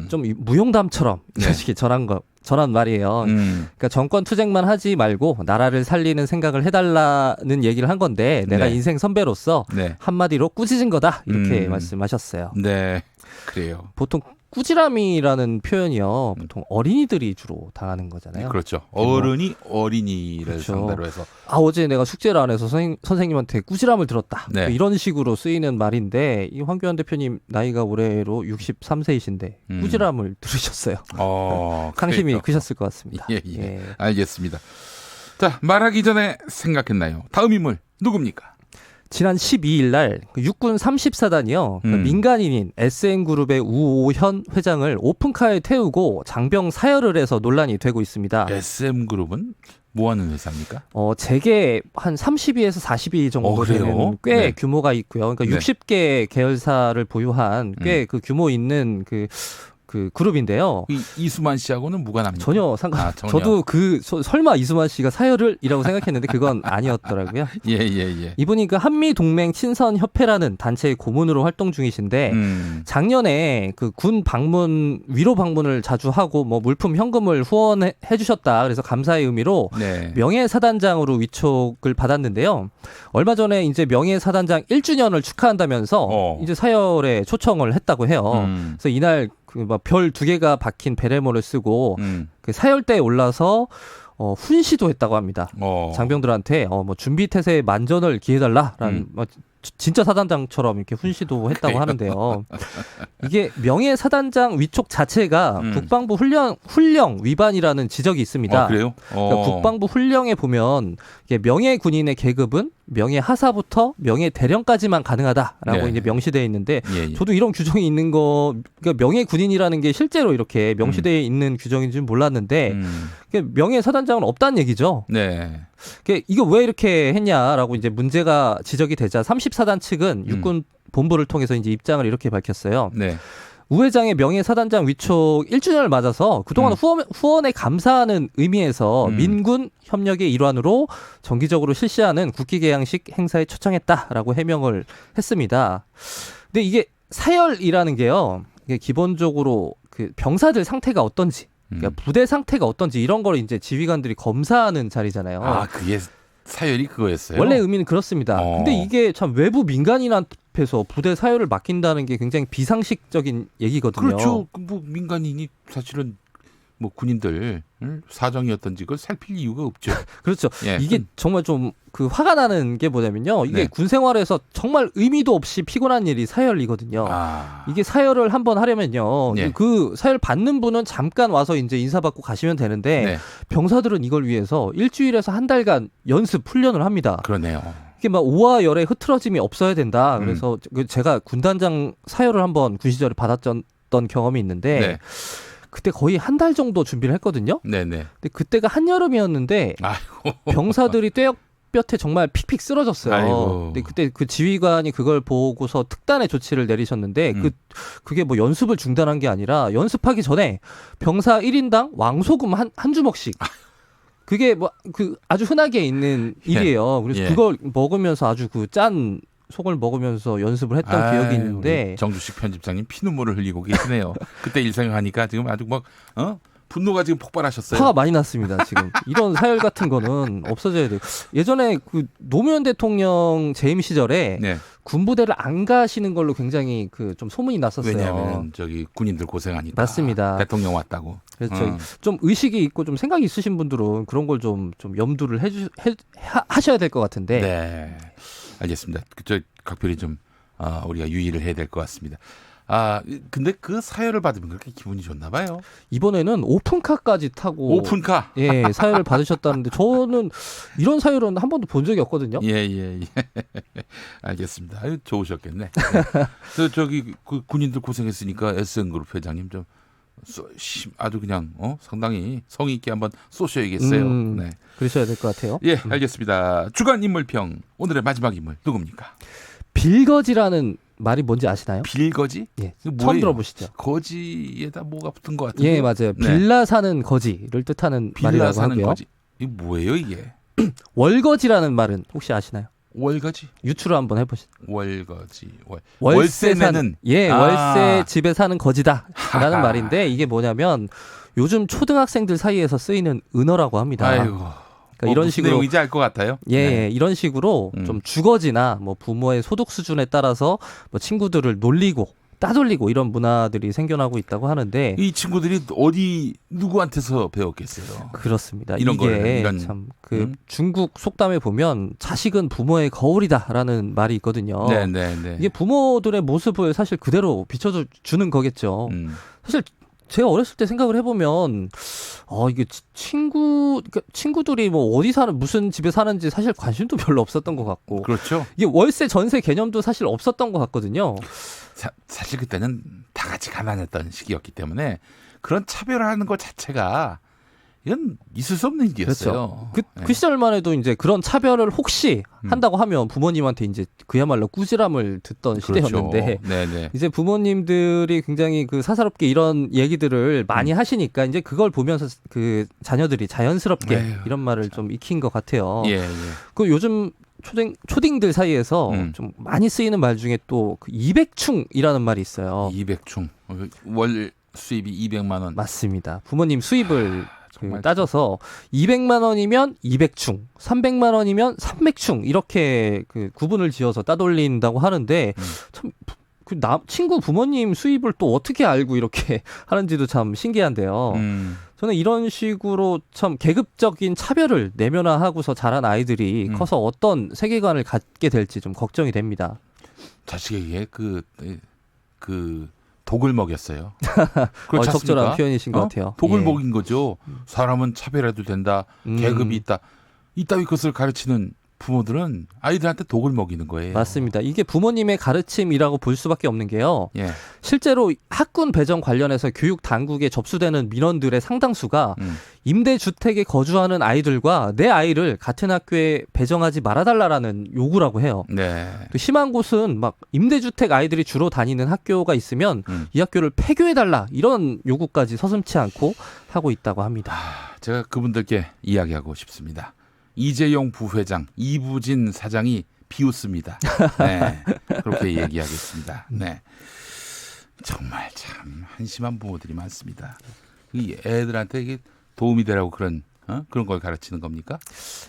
[SPEAKER 7] 좀 무용담처럼 솔직히 전한 말이에요. 그러니까 정권 투쟁만 하지 말고 나라를 살리는 생각을 해달라는 얘기를 한 건데 내가
[SPEAKER 3] 네.
[SPEAKER 7] 인생 선배로서
[SPEAKER 3] 네.
[SPEAKER 7] 한마디로 꾸짖은 거다 이렇게 말씀하셨어요.
[SPEAKER 3] 네. 그래요.
[SPEAKER 7] 보통 꾸지람이라는 표현이요. 보통 어린이들이 주로 당하는 거잖아요.
[SPEAKER 3] 그렇죠. 어른이 어린이를
[SPEAKER 7] 그렇죠.
[SPEAKER 3] 상대로 해서.
[SPEAKER 7] 어제 내가 숙제를 안 해서 선생님한테 꾸지람을 들었다.
[SPEAKER 3] 네.
[SPEAKER 7] 뭐 이런 식으로 쓰이는 말인데 이 황교안 대표님 나이가 올해로 63세이신데 꾸지람을 들으셨어요. 상심이
[SPEAKER 3] 그러니까.
[SPEAKER 7] 크셨을 것 같습니다.
[SPEAKER 3] 예. 알겠습니다. 자, 말하기 전에 생각했나요? 다음 인물 누굽니까?
[SPEAKER 7] 지난 12일 날 육군 34단이요. 민간인인 SM그룹의 우오현 회장을 오픈카에 태우고 장병 사열을 해서 논란이 되고 있습니다.
[SPEAKER 3] SM그룹은 뭐 하는 회사입니까?
[SPEAKER 7] 재계 한 30위에서 40위 정도
[SPEAKER 3] 그래요?
[SPEAKER 7] 되는 꽤
[SPEAKER 3] 네.
[SPEAKER 7] 규모가 있고요. 그러니까
[SPEAKER 3] 네.
[SPEAKER 7] 60개 계열사를 보유한 꽤 그 규모 있는 그 그룹인데요.
[SPEAKER 3] 이수만 씨하고는 무관합니까?
[SPEAKER 7] 전혀 상관.
[SPEAKER 3] 전혀.
[SPEAKER 7] 저도 설마 이수만 씨가 사열을이라고 생각했는데 그건 아니었더라고요.
[SPEAKER 3] 예.
[SPEAKER 7] 이분이 그 한미 동맹 친선 협회라는 단체의 고문으로 활동 중이신데 작년에 그 군 방문 위로 방문을 자주 하고 뭐 물품 현금을 후원해 주셨다. 그래서 감사의 의미로
[SPEAKER 3] 네.
[SPEAKER 7] 명예사단장으로 위촉을 받았는데요. 얼마 전에 이제 명예사단장 1주년을 축하한다면서 이제 사열에 초청을 했다고 해요. 그래서 이날 별 2개가 박힌 베레모를 쓰고 그 사열대에 올라서 훈시도 했다고 합니다. 장병들한테 뭐 준비 태세에 만전을 기해달라라는 진짜 사단장처럼 이렇게 훈시도 했다고 하는데요. 이게 명예 사단장 위촉 자체가 국방부 훈령 위반이라는 지적이 있습니다.
[SPEAKER 3] 그래요?
[SPEAKER 7] 그러니까 국방부 훈령에 보면 이게 명예 군인의 계급은 명예 하사부터 명예 대령까지만 가능하다라고
[SPEAKER 3] 네.
[SPEAKER 7] 이제 명시되어 있는데
[SPEAKER 3] 예.
[SPEAKER 7] 저도 이런 규정이 있는 거 그러니까 명예 군인이라는 게 실제로 이렇게 명시되어 있는 규정인지는 몰랐는데 명예 사단장은 없다는 얘기죠.
[SPEAKER 3] 네.
[SPEAKER 7] 이거 왜 이렇게 했냐라고 이제 문제가 지적이 되자 34단 측은 육군 본부를 통해서 이제 입장을 이렇게 밝혔어요.
[SPEAKER 3] 네.
[SPEAKER 7] 우 회장의 명예사단장 위촉 1주년을 맞아서 그동안 후원에 감사하는 의미에서 민군 협력의 일환으로 정기적으로 실시하는 국기개양식 행사에 초청했다라고 해명을 했습니다. 근데 이게 사열이라는 게요. 이게 기본적으로 그 병사들 상태가 어떤지 그러니까 부대 상태가 어떤지 이런 걸 이제 지휘관들이 검사하는 자리잖아요.
[SPEAKER 3] 그게 사열이 그거였어요?
[SPEAKER 7] 원래 의미는 그렇습니다. 근데 이게 참 외부 민간인 앞에서 부대 사열을 맡긴다는 게 굉장히 비상식적인 얘기거든요.
[SPEAKER 3] 그렇죠. 뭐 민간인이 사실은 뭐 군인들 사정이었던지 그걸 살필 이유가 없죠.
[SPEAKER 7] 그렇죠.
[SPEAKER 3] 예.
[SPEAKER 7] 이게 정말 좀 그 화가 나는 게 뭐냐면요. 이게
[SPEAKER 3] 네.
[SPEAKER 7] 군 생활에서 정말 의미도 없이 피곤한 일이 사열이거든요. 이게 사열을 한번 하려면요.
[SPEAKER 3] 예.
[SPEAKER 7] 그 사열 받는 분은 잠깐 와서 이제 인사받고 가시면 되는데
[SPEAKER 3] 네.
[SPEAKER 7] 병사들은 이걸 위해서 일주일에서 한 달간 연습 훈련을 합니다.
[SPEAKER 3] 그러네요.
[SPEAKER 7] 이게 막 오와 열의 흐트러짐이 없어야 된다. 그래서 제가 군단장 사열을 한번 군 시절에 받았던 경험이 있는데
[SPEAKER 3] 네.
[SPEAKER 7] 그때 거의 한 달 정도 준비를 했거든요.
[SPEAKER 3] 네네.
[SPEAKER 7] 근데 그때가 한여름이었는데 병사들이 뼈에 정말 픽픽 쓰러졌어요.
[SPEAKER 3] 아이고.
[SPEAKER 7] 근데 그때 그 지휘관이 그걸 보고서 특단의 조치를 내리셨는데 그게 뭐 연습을 중단한 게 아니라 연습하기 전에 병사 1인당 왕소금 한 주먹씩 그게 뭐 그 아주 흔하게 있는 일이에요. 그래서 그걸 먹으면서 아주 그 짠 속을 먹으면서 연습을 했던 기억이 있는데
[SPEAKER 3] 정주식 편집장님 피눈물을 흘리고 계시네요. 그때 일 생각하니까 지금 아주 막 분노가 지금 폭발하셨어요.
[SPEAKER 7] 화가 많이 났습니다. 지금 이런 사열 같은 거는 없어져야 돼요. 예전에 그 노무현 대통령 재임 시절에
[SPEAKER 3] 네.
[SPEAKER 7] 군부대를 안 가시는 걸로 굉장히 그 좀 소문이 났었어요.
[SPEAKER 3] 왜냐하면 저기 군인들 고생하니까.
[SPEAKER 7] 맞습니다.
[SPEAKER 3] 대통령 왔다고.
[SPEAKER 7] 그렇죠. 좀 의식이 있고 좀 생각이 있으신 분들은 그런 걸 좀 염두를 하셔야 될 것 같은데.
[SPEAKER 3] 네, 알겠습니다. 저 각별히 좀 우리가 유의를 해야 될 것 같습니다. 근데 그 사열을 받으면 그렇게 기분이 좋나 봐요.
[SPEAKER 7] 이번에는 오픈카까지 타고
[SPEAKER 3] 오픈카.
[SPEAKER 7] 예, 사열을 받으셨다는데 저는 이런 사열은 한 번도 본 적이 없거든요.
[SPEAKER 3] 예. 알겠습니다. 아유, 좋으셨겠네. 네. 저기 그 군인들 고생했으니까 SN그룹 회장님 좀 아주 그냥 상당히 성의 있게 한번 쏘셔야겠어요. 네.
[SPEAKER 7] 그러셔야 될 것 같아요.
[SPEAKER 3] 예, 알겠습니다. 주간 인물평 오늘의 마지막 인물 누굽니까?
[SPEAKER 7] 빌거지라는 말이 뭔지 아시나요?
[SPEAKER 3] 빌거지?
[SPEAKER 7] 예,
[SPEAKER 3] 이거
[SPEAKER 7] 처음
[SPEAKER 3] 뭐예요?
[SPEAKER 7] 들어보시죠?
[SPEAKER 3] 거지에다 뭐가 붙은 것 같은데.
[SPEAKER 7] 예, 맞아요.
[SPEAKER 3] 네.
[SPEAKER 7] 빌라 사는 거지를 뜻하는
[SPEAKER 3] 빌라
[SPEAKER 7] 말이라고
[SPEAKER 3] 사는
[SPEAKER 7] 하고요.
[SPEAKER 3] 거지. 이게 뭐예요 이게?
[SPEAKER 7] 월거지라는 말은 혹시 아시나요?
[SPEAKER 3] 월거지?
[SPEAKER 7] 유추를 한번 해보시죠.
[SPEAKER 3] 월거지.
[SPEAKER 7] 월세
[SPEAKER 3] 내는.
[SPEAKER 7] 월세 집에 사는 거지다라는
[SPEAKER 3] 하하.
[SPEAKER 7] 말인데 이게 뭐냐면 요즘 초등학생들 사이에서 쓰이는 은어라고 합니다.
[SPEAKER 3] 아이고.
[SPEAKER 7] 그러니까 이런
[SPEAKER 3] 무슨
[SPEAKER 7] 식으로
[SPEAKER 3] 내용인지 알 것 같아요.
[SPEAKER 7] 예,
[SPEAKER 3] 네.
[SPEAKER 7] 이런 식으로 좀 주거지나 뭐 부모의 소득 수준에 따라서 뭐 친구들을 놀리고 따돌리고 이런 문화들이 생겨나고 있다고 하는데
[SPEAKER 3] 이 친구들이 어디 누구한테서 배웠겠어요?
[SPEAKER 7] 그렇습니다.
[SPEAKER 3] 이런
[SPEAKER 7] 이게
[SPEAKER 3] 걸, 이런,
[SPEAKER 7] 참 그 중국 속담에 보면 자식은 부모의 거울이다라는 말이 있거든요.
[SPEAKER 3] 네.
[SPEAKER 7] 이게 부모들의 모습을 사실 그대로 비춰주는 거겠죠. 사실 제가 어렸을 때 생각을 해보면 이게 친구들이 뭐 어디 사는 무슨 집에 사는지 사실 관심도 별로 없었던 것 같고
[SPEAKER 3] 그렇죠.
[SPEAKER 7] 이게 월세 전세 개념도 사실 없었던 것 같거든요.
[SPEAKER 3] 사실 그때는 다 같이 가난했던 시기였기 때문에 그런 차별화하는 것 자체가 이건 있을 수 없는 일이었어요.
[SPEAKER 7] 그렇죠. 그 시절만 해도 이제 그런 차별을 혹시 한다고 하면 부모님한테 이제 그야말로 꾸지람을 듣던 시대였는데
[SPEAKER 3] 네네.
[SPEAKER 7] 이제 부모님들이 굉장히 그 사사롭게 이런 얘기들을 많이 하시니까 이제 그걸 보면서 그 자녀들이 자연스럽게
[SPEAKER 3] 에휴,
[SPEAKER 7] 이런 말을 좀 익힌 것 같아요.
[SPEAKER 3] 예.
[SPEAKER 7] 그 요즘 초딩들 사이에서 좀 많이 쓰이는 말 중에 또 그 200충이라는 말이 있어요.
[SPEAKER 3] 200충 월 수입이 200만 원.
[SPEAKER 7] 맞습니다. 부모님 수입을
[SPEAKER 3] 정말
[SPEAKER 7] 따져서 200만 원이면 200충, 300만 원이면 300충 이렇게 그 구분을 지어서 따돌린다고 하는데 참 그 친구 부모님 수입을 또 어떻게 알고 이렇게 하는지도 참 신기한데요. 저는 이런 식으로 참 계급적인 차별을 내면화하고서 자란 아이들이 커서 어떤 세계관을 갖게 될지 좀 걱정이 됩니다.
[SPEAKER 3] 자식에게 그 독을 먹였어요.
[SPEAKER 7] 적절한 표현이신 것 같아요.
[SPEAKER 3] 독을
[SPEAKER 7] 예.
[SPEAKER 3] 먹인 거죠. 사람은 차별해도 된다. 계급이 있다. 이따위 것을 가르치는 부모들은 아이들한테 독을 먹이는 거예요.
[SPEAKER 7] 맞습니다. 이게 부모님의 가르침이라고 볼 수밖에 없는 게요.
[SPEAKER 3] 예.
[SPEAKER 7] 실제로 학군 배정 관련해서 교육 당국에 접수되는 민원들의 상당수가 임대주택에 거주하는 아이들과 내 아이를 같은 학교에 배정하지 말아달라라는 요구라고 해요.
[SPEAKER 3] 네.
[SPEAKER 7] 또 심한 곳은 막 임대주택 아이들이 주로 다니는 학교가 있으면 이 학교를 폐교해달라 이런 요구까지 서슴지 않고 하고 있다고 합니다.
[SPEAKER 3] 제가 그분들께 이야기하고 싶습니다. 이재용 부회장, 이부진 사장이 비웃습니다. 네, 그렇게 얘기하겠습니다. 네, 정말 참 한심한 부모들이 많습니다. 이 애들한테 이게 도움이 되라고 그런 걸 가르치는 겁니까?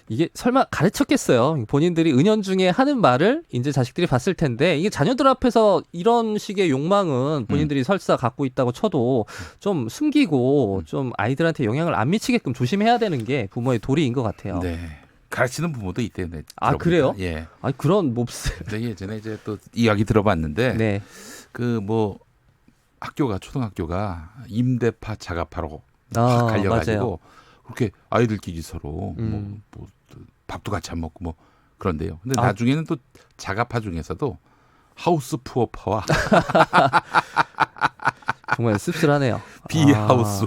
[SPEAKER 7] 이게 설마 가르쳤겠어요. 본인들이 은연중에 하는 말을 이제 자식들이 봤을 텐데 이게 자녀들 앞에서 이런 식의 욕망은 본인들이 설사 갖고 있다고 쳐도 좀 숨기고 좀 아이들한테 영향을 안 미치게끔 조심해야 되는 게 부모의 도리인 것 같아요.
[SPEAKER 3] 네. 가르치는 부모도 있대요. 네,
[SPEAKER 7] 그래요?
[SPEAKER 3] 예.
[SPEAKER 7] 그런 몹쓸.
[SPEAKER 3] 네, 예전에 이제 또 이야기 들어봤는데
[SPEAKER 7] 네.
[SPEAKER 3] 그 뭐 초등학교가 임대파 자가파로 확 갈려가지고
[SPEAKER 7] 맞아요.
[SPEAKER 3] 그렇게 아이들끼리 서로 뭐 밥도 같이 안 먹고 뭐 그런데요. 근데 나중에는 또 자가파 중에서도 하우스 푸어파와
[SPEAKER 7] 정말 씁쓸하네요.
[SPEAKER 3] 비하우스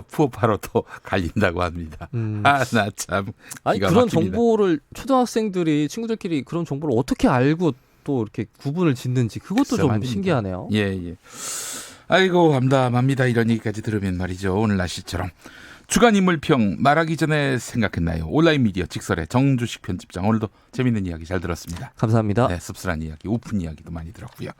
[SPEAKER 3] 푸어파로 또 갈린다고 합니다. 나 참 기가
[SPEAKER 7] 그런
[SPEAKER 3] 막힙니다.
[SPEAKER 7] 정보를 초등학생들이 친구들끼리 그런 정보를 어떻게 알고 또 이렇게 구분을 짓는지 그것도
[SPEAKER 3] 글쎄
[SPEAKER 7] 좀
[SPEAKER 3] 말입니다.
[SPEAKER 7] 신기하네요.
[SPEAKER 3] 예. 아이고 암담합니다. 이런 얘기까지 들으면 말이죠. 오늘 날씨처럼 주간 인물평 말하기 전에 생각했나요? 온라인 미디어 직설의 정주식 편집장 오늘도 재밌는 이야기 잘 들었습니다.
[SPEAKER 7] 감사합니다.
[SPEAKER 3] 네, 씁쓸한 이야기, 오픈 이야기도 많이 들었고요.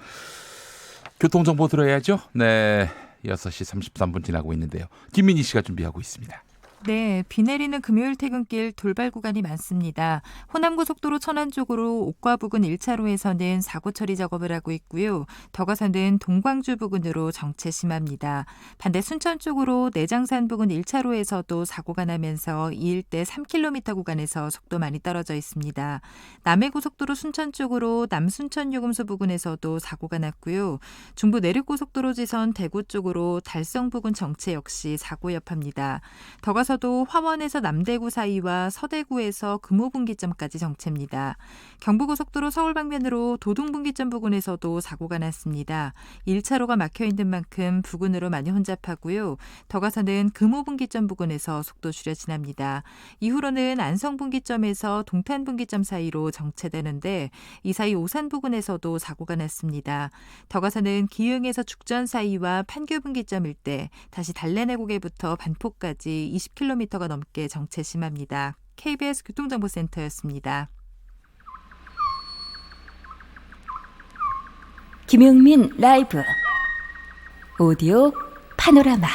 [SPEAKER 3] 교통정보 들어야죠. 네, 6시 33분 지나고 있는데요. 김민희 씨가 준비하고 있습니다.
[SPEAKER 6] 네, 비 내리는 금요일 퇴근길 돌발 구간이 많습니다. 호남고속도로 천안 쪽으로 옥과 부근 1차로에서는 사고 처리 작업을 하고 있고요. 더 가서는 동광주 부근으로 정체 심합니다. 반대 순천 쪽으로 내장산 부근 1차로에서도 사고가 나면서 이 일대 3km 구간에서 속도 많이 떨어져 있습니다. 남해고속도로 순천 쪽으로 남순천 요금소 부근에서도 사고가 났고요. 중부 내륙고속도로 지선 대구 쪽으로 달성 부근 정체 역시 사고 여파입니다. 더 가서도 화원에서 남대구 사이와 서대구에서 금호분기점까지 정체입니다. 경부고속도로 서울 방면으로 도동분기점 부근에서도 사고가 났습니다. 1차로가 막혀있는 만큼 부근으로 많이 혼잡하고요. 더 가서는 금호분기점 부근에서 속도 줄여 지납니다. 이후로는 안성분기점에서 동탄분기점 사이로 정체되는데 이 사이 오산 부근에서도 사고가 났습니다. 더 가서는 기흥에서 죽전 사이와 판교분기점 일대, 다시 달래내고개부터 반포까지 20km가 넘게 정체 심합니다. KBS 교통정보센터였습니다.
[SPEAKER 5] 김용민 라이브 오디오 파노라마.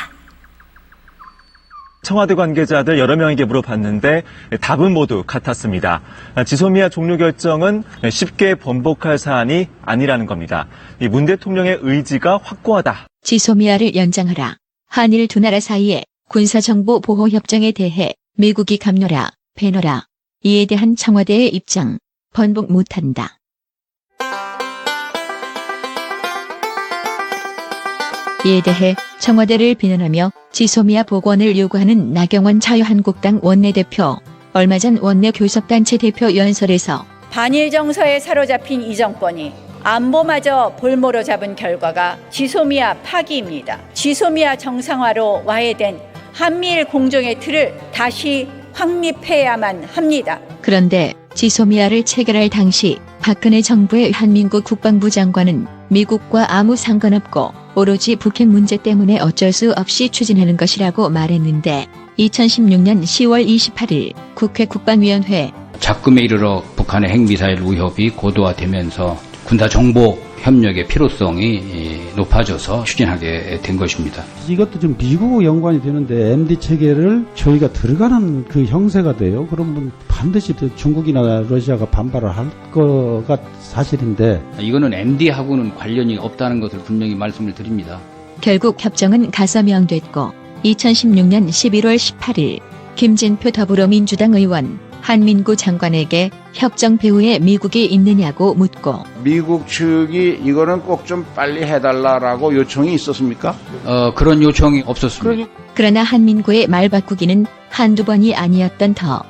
[SPEAKER 8] 청와대 관계자들 여러 명에게 물어봤는데 답은 모두 같았습니다. 지소미아 종료 결정은 쉽게 번복할 사안이 아니라는 겁니다. 문 대통령의 의지가 확고하다.
[SPEAKER 9] 지소미아를 연장하라. 한일 두 나라 사이에 군사정보 보호 협정에 대해 미국이 감노라, 배너라. 이에 대한 청와대의 입장, 번복 못한다. 이에 대해 청와대를 비난하며 지소미아 복원을 요구하는 나경원 자유한국당 원내대표, 얼마 전 원내 교섭단체 대표 연설에서
[SPEAKER 10] 반일 정서에 사로잡힌 이 정권이 안보마저 볼모로 잡은 결과가 지소미아 파기입니다. 지소미아 정상화로 와해된 한미일 공정의 틀을 다시 확립해야만 합니다.
[SPEAKER 9] 그런데 지소미아를 체결할 당시 박근혜 정부의 한민구 국방부 장관은 미국과 아무 상관없고 오로지 북핵 문제 때문에 어쩔 수 없이 추진하는 것이라고 말했는데 2016년 10월 28일 국회 국방위원회
[SPEAKER 11] 작금에 이르러 북한의 핵미사일 위협이 고도화되면서 군사정보 협력의 필요성이 높아져서 추진하게 된 것입니다.
[SPEAKER 12] 이것도 좀 미국 연관이 되는데 MD 체계를 저희가 들어가는 그 형세가 돼요. 그러면 반드시 중국이나 러시아가 반발을 할 거가 사실인데
[SPEAKER 11] 이거는 MD하고는 관련이 없다는 것을 분명히 말씀을 드립니다.
[SPEAKER 9] 결국 협정은 가서명됐고 2016년 11월 18일 김진표 더불어민주당 의원 한민구 장관에게 협정 배후에 미국이 있느냐고 묻고
[SPEAKER 13] 미국 측이 이거는 꼭 좀 빨리 해달라라고 요청이 있었습니까?
[SPEAKER 11] 그런 요청이 없었습니다.
[SPEAKER 9] 그러나 한민구의 말 바꾸기는 한두 번이 아니었던 터.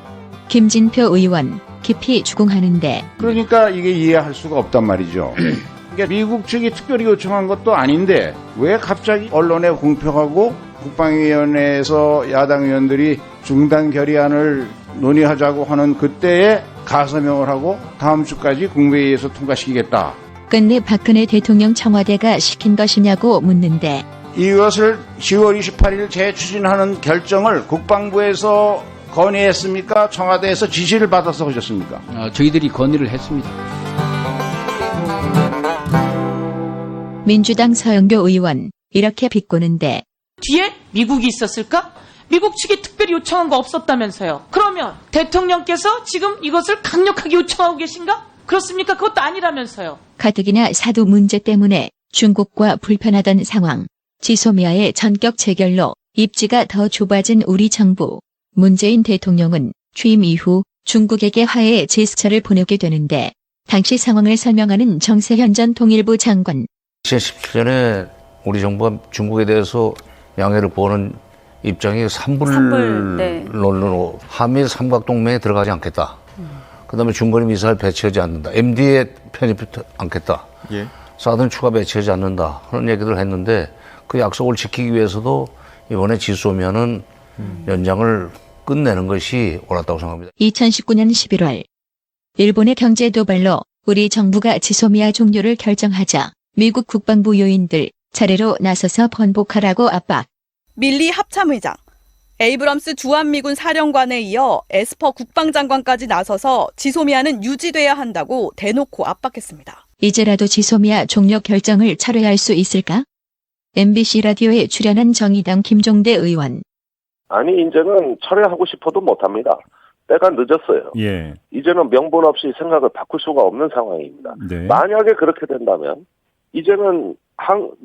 [SPEAKER 9] 김진표 의원 깊이 추궁하는데
[SPEAKER 13] 그러니까 이게 이해할 수가 없단 말이죠. 그러니까 미국 측이 특별히 요청한 것도 아닌데 왜 갑자기 언론에 공표하고 국방위원회에서 야당 의원들이 중단 결의안을 논의하자고 하는 그때에 가서명을 하고 다음 주까지 국무회의에서 통과시키겠다.
[SPEAKER 9] 끝내 박근혜 대통령 청와대가 시킨 것이냐고 묻는데
[SPEAKER 13] 이것을 10월 28일 재추진하는 결정을 국방부에서 건의했습니까? 청와대에서 지시를 받아서 하셨습니까?
[SPEAKER 11] 저희들이 건의를 했습니다.
[SPEAKER 9] 민주당 서영교 의원 이렇게 비꼬는데
[SPEAKER 14] 뒤에 미국이 있었을까? 미국 측이 특별히 요청한 거 없었다면서요. 그러면 대통령께서 지금 이것을 강력하게 요청하고 계신가? 그렇습니까? 그것도 아니라면서요.
[SPEAKER 9] 가뜩이나 사드 문제 때문에 중국과 불편하던 상황. 지소미아의 전격 체결로 입지가 더 좁아진 우리 정부. 문재인 대통령은 취임 이후 중국에게 화해의 제스처를 보내게 되는데 당시 상황을 설명하는 정세현 전 통일부 장관.
[SPEAKER 15] 2017년에 우리 정부가 중국에 대해서 양해를 보는 입장이 산불론으로 한미 삼각동맹에 들어가지 않겠다. 그다음에 중거리 미사일 배치하지 않는다. MD에 편입하지 않겠다.
[SPEAKER 1] 예.
[SPEAKER 15] 사드는 추가 배치하지 않는다. 그런 얘기들을 했는데 그 약속을 지키기 위해서도 이번에 지소미아는 연장을 끝내는 것이 옳았다고 생각합니다.
[SPEAKER 9] 2019년 11월 일본의 경제 도발로 우리 정부가 지소미아 종료를 결정하자 미국 국방부 요인들 차례로 나서서 번복하라고 압박.
[SPEAKER 16] 밀리 합참의장, 에이브럼스 주한미군 사령관에 이어 에스퍼 국방장관까지 나서서 지소미아는 유지돼야 한다고 대놓고 압박했습니다.
[SPEAKER 9] 이제라도 지소미아 종료 결정을 철회할 수 있을까? MBC 라디오에 출연한 정의당 김종대 의원.
[SPEAKER 17] 아니 이제는 철회하고 싶어도 못합니다. 때가 늦었어요.
[SPEAKER 18] 예.
[SPEAKER 17] 이제는 명분 없이 생각을 바꿀 수가 없는 상황입니다.
[SPEAKER 18] 네.
[SPEAKER 17] 만약에 그렇게 된다면 이제는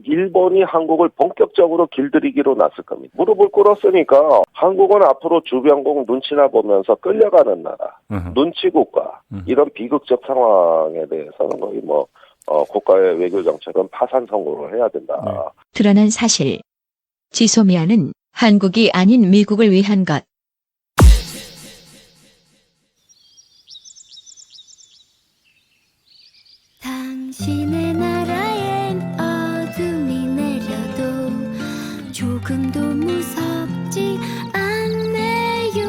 [SPEAKER 17] 일본이 한국을 본격적으로 길들이기로 났을 겁니다. 무릎을 꿇었으니까 한국은 앞으로 주변국 눈치나 보면서 끌려가는 나라, 눈치국가 이런 비극적 상황에 대해서는 거의 국가의 외교 정책은 파산 선고를 해야 된다.
[SPEAKER 18] 네.
[SPEAKER 9] 드러난 사실. 지소미아는 한국이 아닌 미국을 위한 것.
[SPEAKER 19] 당신의 나라엔 어둠이 내려도 조금도 무섭지 않네요.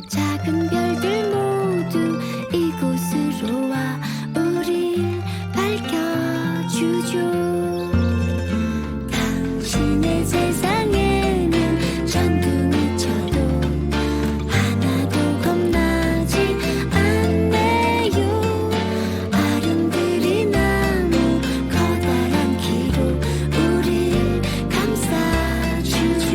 [SPEAKER 19] 작은 별들 모두 이곳으로 와 우릴 밝혀주죠. 당신의 세상에는 전둥이 쳐도 하나도 겁나지 않네요. 어른들이 너무 커다란 키로 우릴 감싸주죠.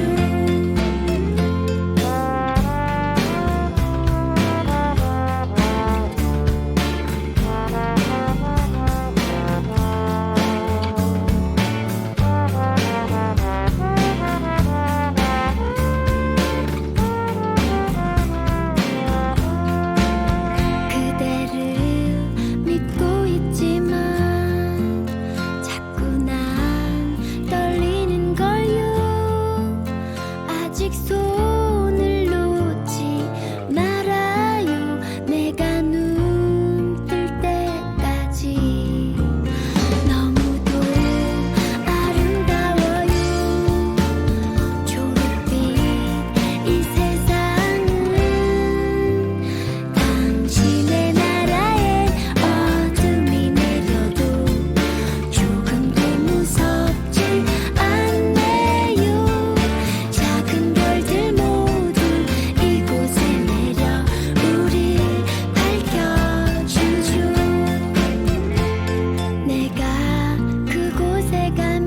[SPEAKER 19] 그대를 믿고 있지만 자꾸 난 떨리는 걸요. 아직 손을 놓지 말아요. 내가 눈 뜰 때까지 너무도 아름다워요. 초록빛 이 세상은 당신의 나라엔 어둠이 내려도 조금도 무섭지 않네요. 작은 별들 모두 이곳에 내려 우릴 밝혀주죠. 내가 그곳에 가면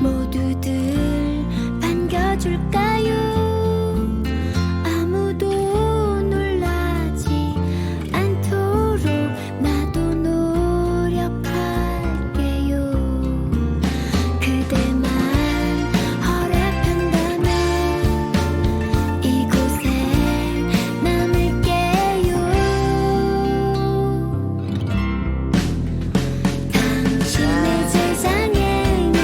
[SPEAKER 19] 모두들 반겨줄까요? 아무도 놀라지 않도록 나도 노력할게요. 그대만 허락한다면 이곳에 남을게요. 당신의 세상에는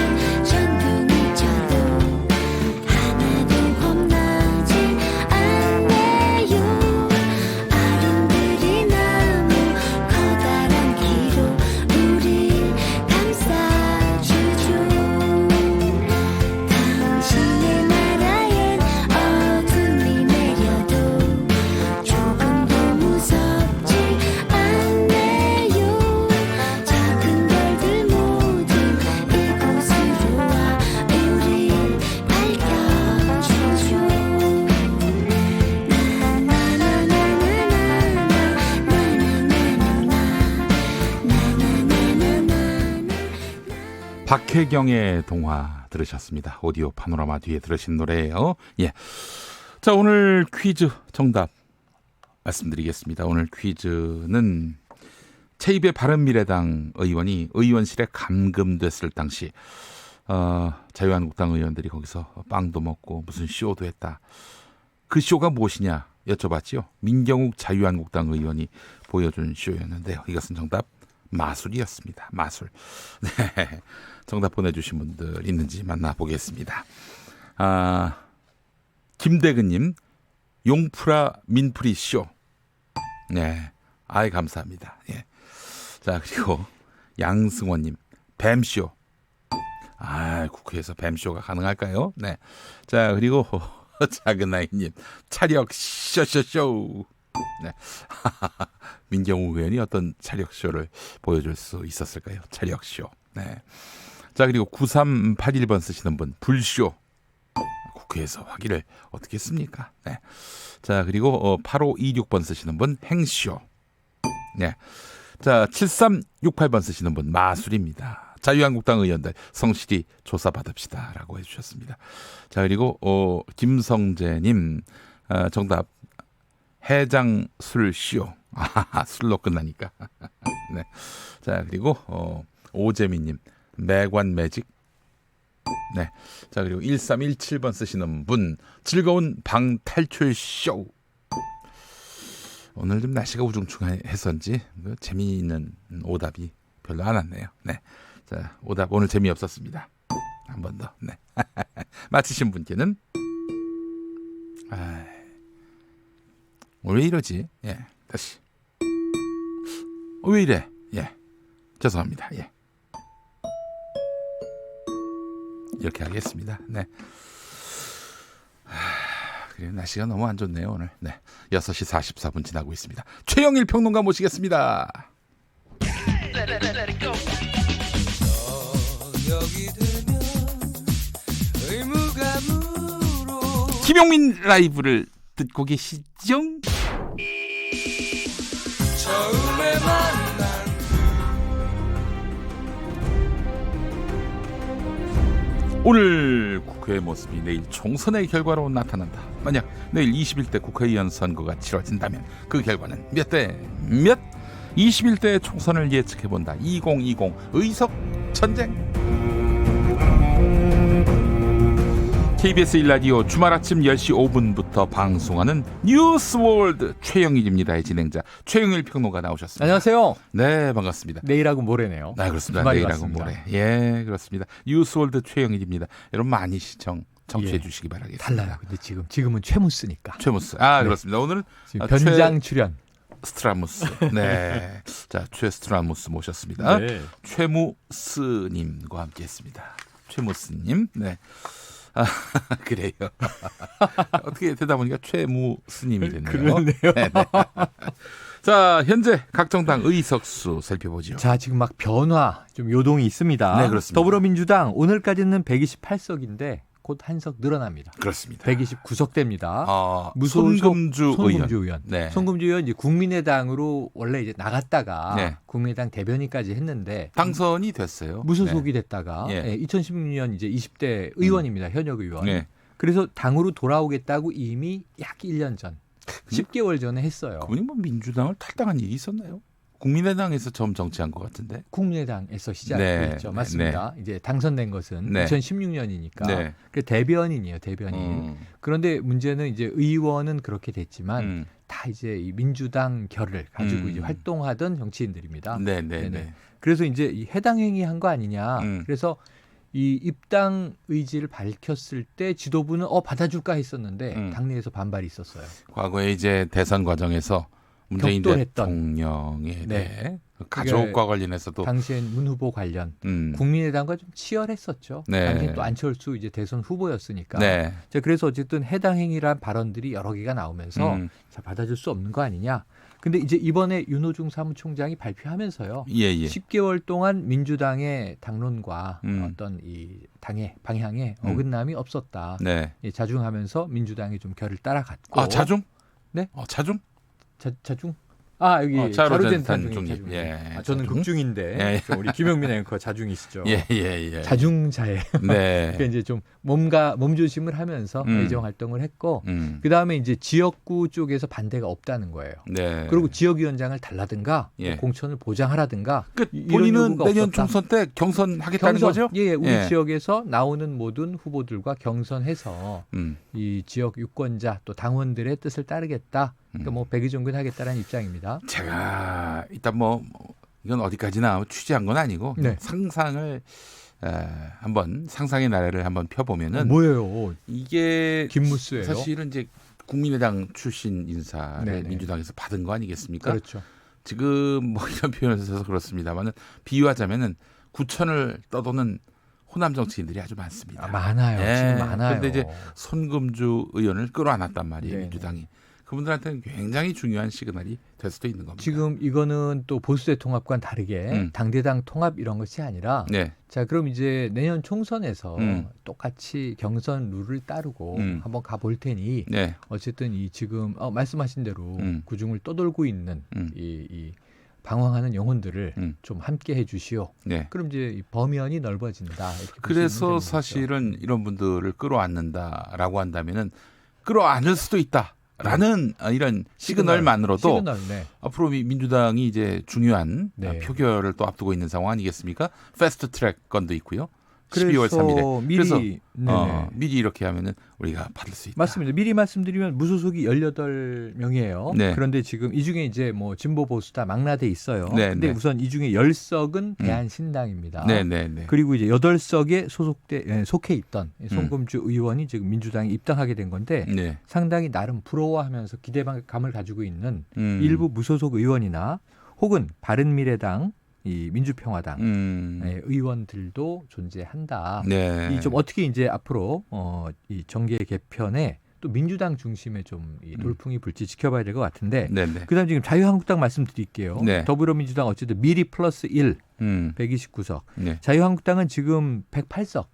[SPEAKER 19] 전둥이 쳐도 하나도 겁나지 않네요. 어른들이 너무 커다란 키로 우릴 감싸주죠. 당신의 나라엔 어둠이 내려도 조금도 무섭지 않네요. 작은 별들 모두 이곳으로 와 우릴 밝혀주죠.
[SPEAKER 3] 박혜경의 동화 들으셨습니다. 오디오 파노라마 뒤에 들으신 노래예요. 예. 자, 오늘 퀴즈 정답 말씀드리겠습니다. 오늘 퀴즈는 최입의 바른미래당 의원이 의원실에 감금됐을 당시 자유한국당 의원들이 거기서 빵도 먹고 무슨 쇼도 했다. 그 쇼가 무엇이냐 여쭤봤지요. 민경욱 자유한국당 의원이 보여준 쇼였는데요. 이것은 정답 마술이었습니다. 마술. 네. 정답 보내주신 분들 있는지 만나보겠습니다. 김대근님, 용프라 민프리 쇼. 네. 아이, 감사합니다. 예. 자, 그리고 양승원님, 뱀쇼. 국회에서 뱀쇼가 가능할까요? 네. 자, 그리고 작은 아이님, 차력 쇼쇼쇼. 네. 민경우 의원이 어떤 차력쇼를 보여줄 수 있었을까요? 차력쇼. 네. 자, 그리고 9381번 쓰시는 분, 불쇼. 국회에서 화기를 어떻게 했습니까? 네. 자, 그리고 8526번 쓰시는 분, 행쇼. 네. 자, 7368번 쓰시는 분, 마술입니다. 자유한국당 의원들 성실히 조사받읍시다라고 해주셨습니다. 자, 그리고 김성재님 정답 해장 술 쇼. 술로 끝나니까. 네. 자, 그리고 오재민님 매관 매직. 네. 자, 그리고 1317번 쓰시는 분 즐거운 방 탈출 쇼. 오늘 좀 날씨가 우중충해서인지 재미있는 오답이 별로 안 왔네요. 네. 자, 오답 오늘 재미없었습니다. 한 번 더. 네. 맞히신 분께는 왜 이러지? 예. 다시. 왜 이래? 예. 죄송합니다. 예. 이렇게 하겠습니다. 네. 그래, 날씨가 너무 안 좋네요, 오늘. 네. 6시 44분 지나고 있습니다. 최영일 평론가 모시겠습니다. 김용민 라이브를 듣고 계시죠? 처음에 만난 오늘 국회의 모습이 내일 총선의 결과로 나타난다. 만약 내일 21대 국회의원 선거가 치러진다면 그 결과는 몇 대 몇? 21대 총선을 예측해본다. 2020 의석 전쟁. KBS 1라디오 주말 아침 10시 5분부터 방송하는 뉴스월드 최영일입니다의 진행자 최영일 평론가 나오셨습니다.
[SPEAKER 18] 안녕하세요.
[SPEAKER 3] 네, 반갑습니다.
[SPEAKER 18] 내일하고 모레네요.
[SPEAKER 3] 네, 그렇습니다. 내일하고 모레. 예, 그렇습니다. 뉴스월드 최영일입니다. 여러분 많이 청취해 주시기 바라겠습니다.
[SPEAKER 18] 달라요. 근데 지금은 최무스니까.
[SPEAKER 3] 최무스. 네. 그렇습니다. 오늘은
[SPEAKER 18] 변장 출연.
[SPEAKER 3] 스트라무스. 네. 자, 최스트라무스 모셨습니다.
[SPEAKER 18] 네.
[SPEAKER 3] 최무스님과 함께했습니다. 최무스님. 네. 그래요. 어떻게 되다 보니까 최무스님이 됐네요.
[SPEAKER 18] 그러네요.
[SPEAKER 3] 네네. 자, 현재 각 정당 의석수 살펴보죠.
[SPEAKER 18] 자, 지금 막 변화, 좀 요동이 있습니다.
[SPEAKER 3] 네, 그렇습니다.
[SPEAKER 18] 더불어민주당 오늘까지는 128석인데 곧 한 석 늘어납니다.
[SPEAKER 3] 그렇습니다.
[SPEAKER 18] 129석 됩니다.
[SPEAKER 3] 손금주
[SPEAKER 18] 의원.
[SPEAKER 3] 네.
[SPEAKER 18] 손금주 의원 이제 국민의당으로 원래 이제 나갔다가
[SPEAKER 3] 네.
[SPEAKER 18] 국민의당 대변인까지 했는데
[SPEAKER 3] 당선이 됐어요.
[SPEAKER 18] 무소속이 됐다가
[SPEAKER 3] 네.
[SPEAKER 18] 2016년 이제 20대 의원입니다. 현역 의원.
[SPEAKER 3] 네.
[SPEAKER 18] 그래서 당으로 돌아오겠다고 이미 약 1년 전, 10개월 전에 했어요.
[SPEAKER 3] 그분이 뭐 민주당을 탈당한 일이 있었나요? 국민의당에서 처음 정치한 것 같은데.
[SPEAKER 18] 국민의당에서 시작했죠. 맞습니다. 이제 당선된 것은 2016년이니까.
[SPEAKER 3] 네.
[SPEAKER 18] 그 대변인이에요, 대변인. 그런데 문제는 이제 의원은 그렇게 됐지만 다 이제 이 민주당 결을 가지고 이제 활동하던 정치인들입니다.
[SPEAKER 3] 네네네.
[SPEAKER 18] 그래서 이제 이 해당 행위한 거 아니냐. 그래서 이 입당 의지를 밝혔을 때 지도부는 받아줄까 했었는데 당내에서 반발이 있었어요.
[SPEAKER 3] 과거에 이제 대선 과정에서 문재인 대통령에 대해 가족과 관련해서도
[SPEAKER 18] 당시엔 문 후보 관련 국민의당과 좀 치열했었죠.
[SPEAKER 3] 네.
[SPEAKER 18] 당시엔 또 안철수 이제 대선 후보였으니까.
[SPEAKER 3] 네.
[SPEAKER 18] 자, 그래서 어쨌든 해당 행위란 발언들이 여러 개가 나오면서 자, 받아줄 수 없는 거 아니냐. 근데 이제 이번에 윤호중 사무총장이 발표하면서요. 10개월 동안 민주당의 당론과 어떤 이 당의 방향에 어긋남이 없었다.
[SPEAKER 3] 네.
[SPEAKER 18] 자중하면서 민주당이 좀 결을 따라갔고.
[SPEAKER 3] 자중?
[SPEAKER 18] 네?
[SPEAKER 3] 자중?
[SPEAKER 18] 자중? 여기 자루젠
[SPEAKER 3] 자중님.
[SPEAKER 18] 저는 극중인데 우리 김영민 앵커 자중이시죠.
[SPEAKER 3] 예.
[SPEAKER 18] 자중자애.
[SPEAKER 3] 네.
[SPEAKER 18] 그러니까 이제 좀 몸조심을 하면서 의정 활동을 했고 그 다음에 이제 지역구 쪽에서 반대가 없다는 거예요.
[SPEAKER 3] 네.
[SPEAKER 18] 그리고 지역위원장을 달라든가 공천을 보장하라든가.
[SPEAKER 3] 본인은 내년 총선 때 경선하겠다는 거죠?
[SPEAKER 18] 예, 우리 지역에서 나오는 모든 후보들과 경선해서 이 지역 유권자 또 당원들의 뜻을 따르겠다. 그러니까 뭐 백의종군하겠다는 입장입니다.
[SPEAKER 3] 제가 일단 이건 어디까지나 취재한 건 아니고 상상을 한번 상상의 나래를 한번 펴보면은
[SPEAKER 18] 뭐예요?
[SPEAKER 3] 이게
[SPEAKER 18] 김무스예요.
[SPEAKER 3] 사실은 이제 국민의당 출신 인사를 민주당에서 받은 거 아니겠습니까?
[SPEAKER 18] 그렇죠.
[SPEAKER 3] 지금 이런 표현을 써서 그렇습니다만은 비유하자면은 구천을 떠도는 호남 정치인들이 아주 많습니다.
[SPEAKER 18] 많아요. 지금 많아요.
[SPEAKER 3] 그런데 이제 손금주 의원을 끌어안았단 말이에요, 민주당이. 그분들한테는 굉장히 중요한 시그널이 될 수도 있는 겁니다.
[SPEAKER 18] 지금 이거는 또 보수대 통합과는 다르게 당대당 통합 이런 것이 아니라 자, 그럼 이제 내년 총선에서 똑같이 경선 룰을 따르고 한번 가볼 테니 어쨌든 이 지금 말씀하신 대로 구중을 떠돌고 있는 이 방황하는 영혼들을 좀 함께 해주시오.
[SPEAKER 3] 네.
[SPEAKER 18] 그럼 이제 이 범위원이 넓어진다. 이렇게
[SPEAKER 3] 그래서 사실은 이런 분들을 끌어안는다라고 한다면은 끌어안을 수도 있다라는 이런 시그널만으로도
[SPEAKER 18] 네.
[SPEAKER 3] 앞으로 민주당이 이제 중요한 표결을 또 앞두고 있는 상황 아니겠습니까? 패스트 트랙 건도 있고요. 12월 3일에. 그래서 미리 이렇게 하면은 우리가 받을 수 있다.
[SPEAKER 18] 맞습니다. 미리 말씀드리면 무소속이 18명이에요.
[SPEAKER 3] 네.
[SPEAKER 18] 그런데 지금 이 중에 이제 뭐 진보 보수다 망라돼 있어요.
[SPEAKER 3] 네,
[SPEAKER 18] 근데
[SPEAKER 3] 네.
[SPEAKER 18] 우선 이 중에 10석은 대한신당입니다.
[SPEAKER 3] 네, 네, 네.
[SPEAKER 18] 그리고 이제 8석에 속해 있던 송금주 의원이 지금 민주당에 입당하게 된 건데
[SPEAKER 3] 네.
[SPEAKER 18] 상당히 나름 부러워하면서 기대감을 가지고 있는 일부 무소속 의원이나 혹은 바른미래당 이 민주평화당 의원들도 존재한다.
[SPEAKER 3] 네.
[SPEAKER 18] 이 좀 어떻게 이제 앞으로 이 정계 개편에 또 민주당 중심의 좀 이 돌풍이 불지 지켜봐야 될 것 같은데.
[SPEAKER 3] 네네.
[SPEAKER 18] 그다음 지금 자유한국당 말씀드릴게요.
[SPEAKER 3] 네.
[SPEAKER 18] 더불어민주당 어쨌든 미리 플러스 1 129석.
[SPEAKER 3] 네.
[SPEAKER 18] 자유한국당은 지금 108석.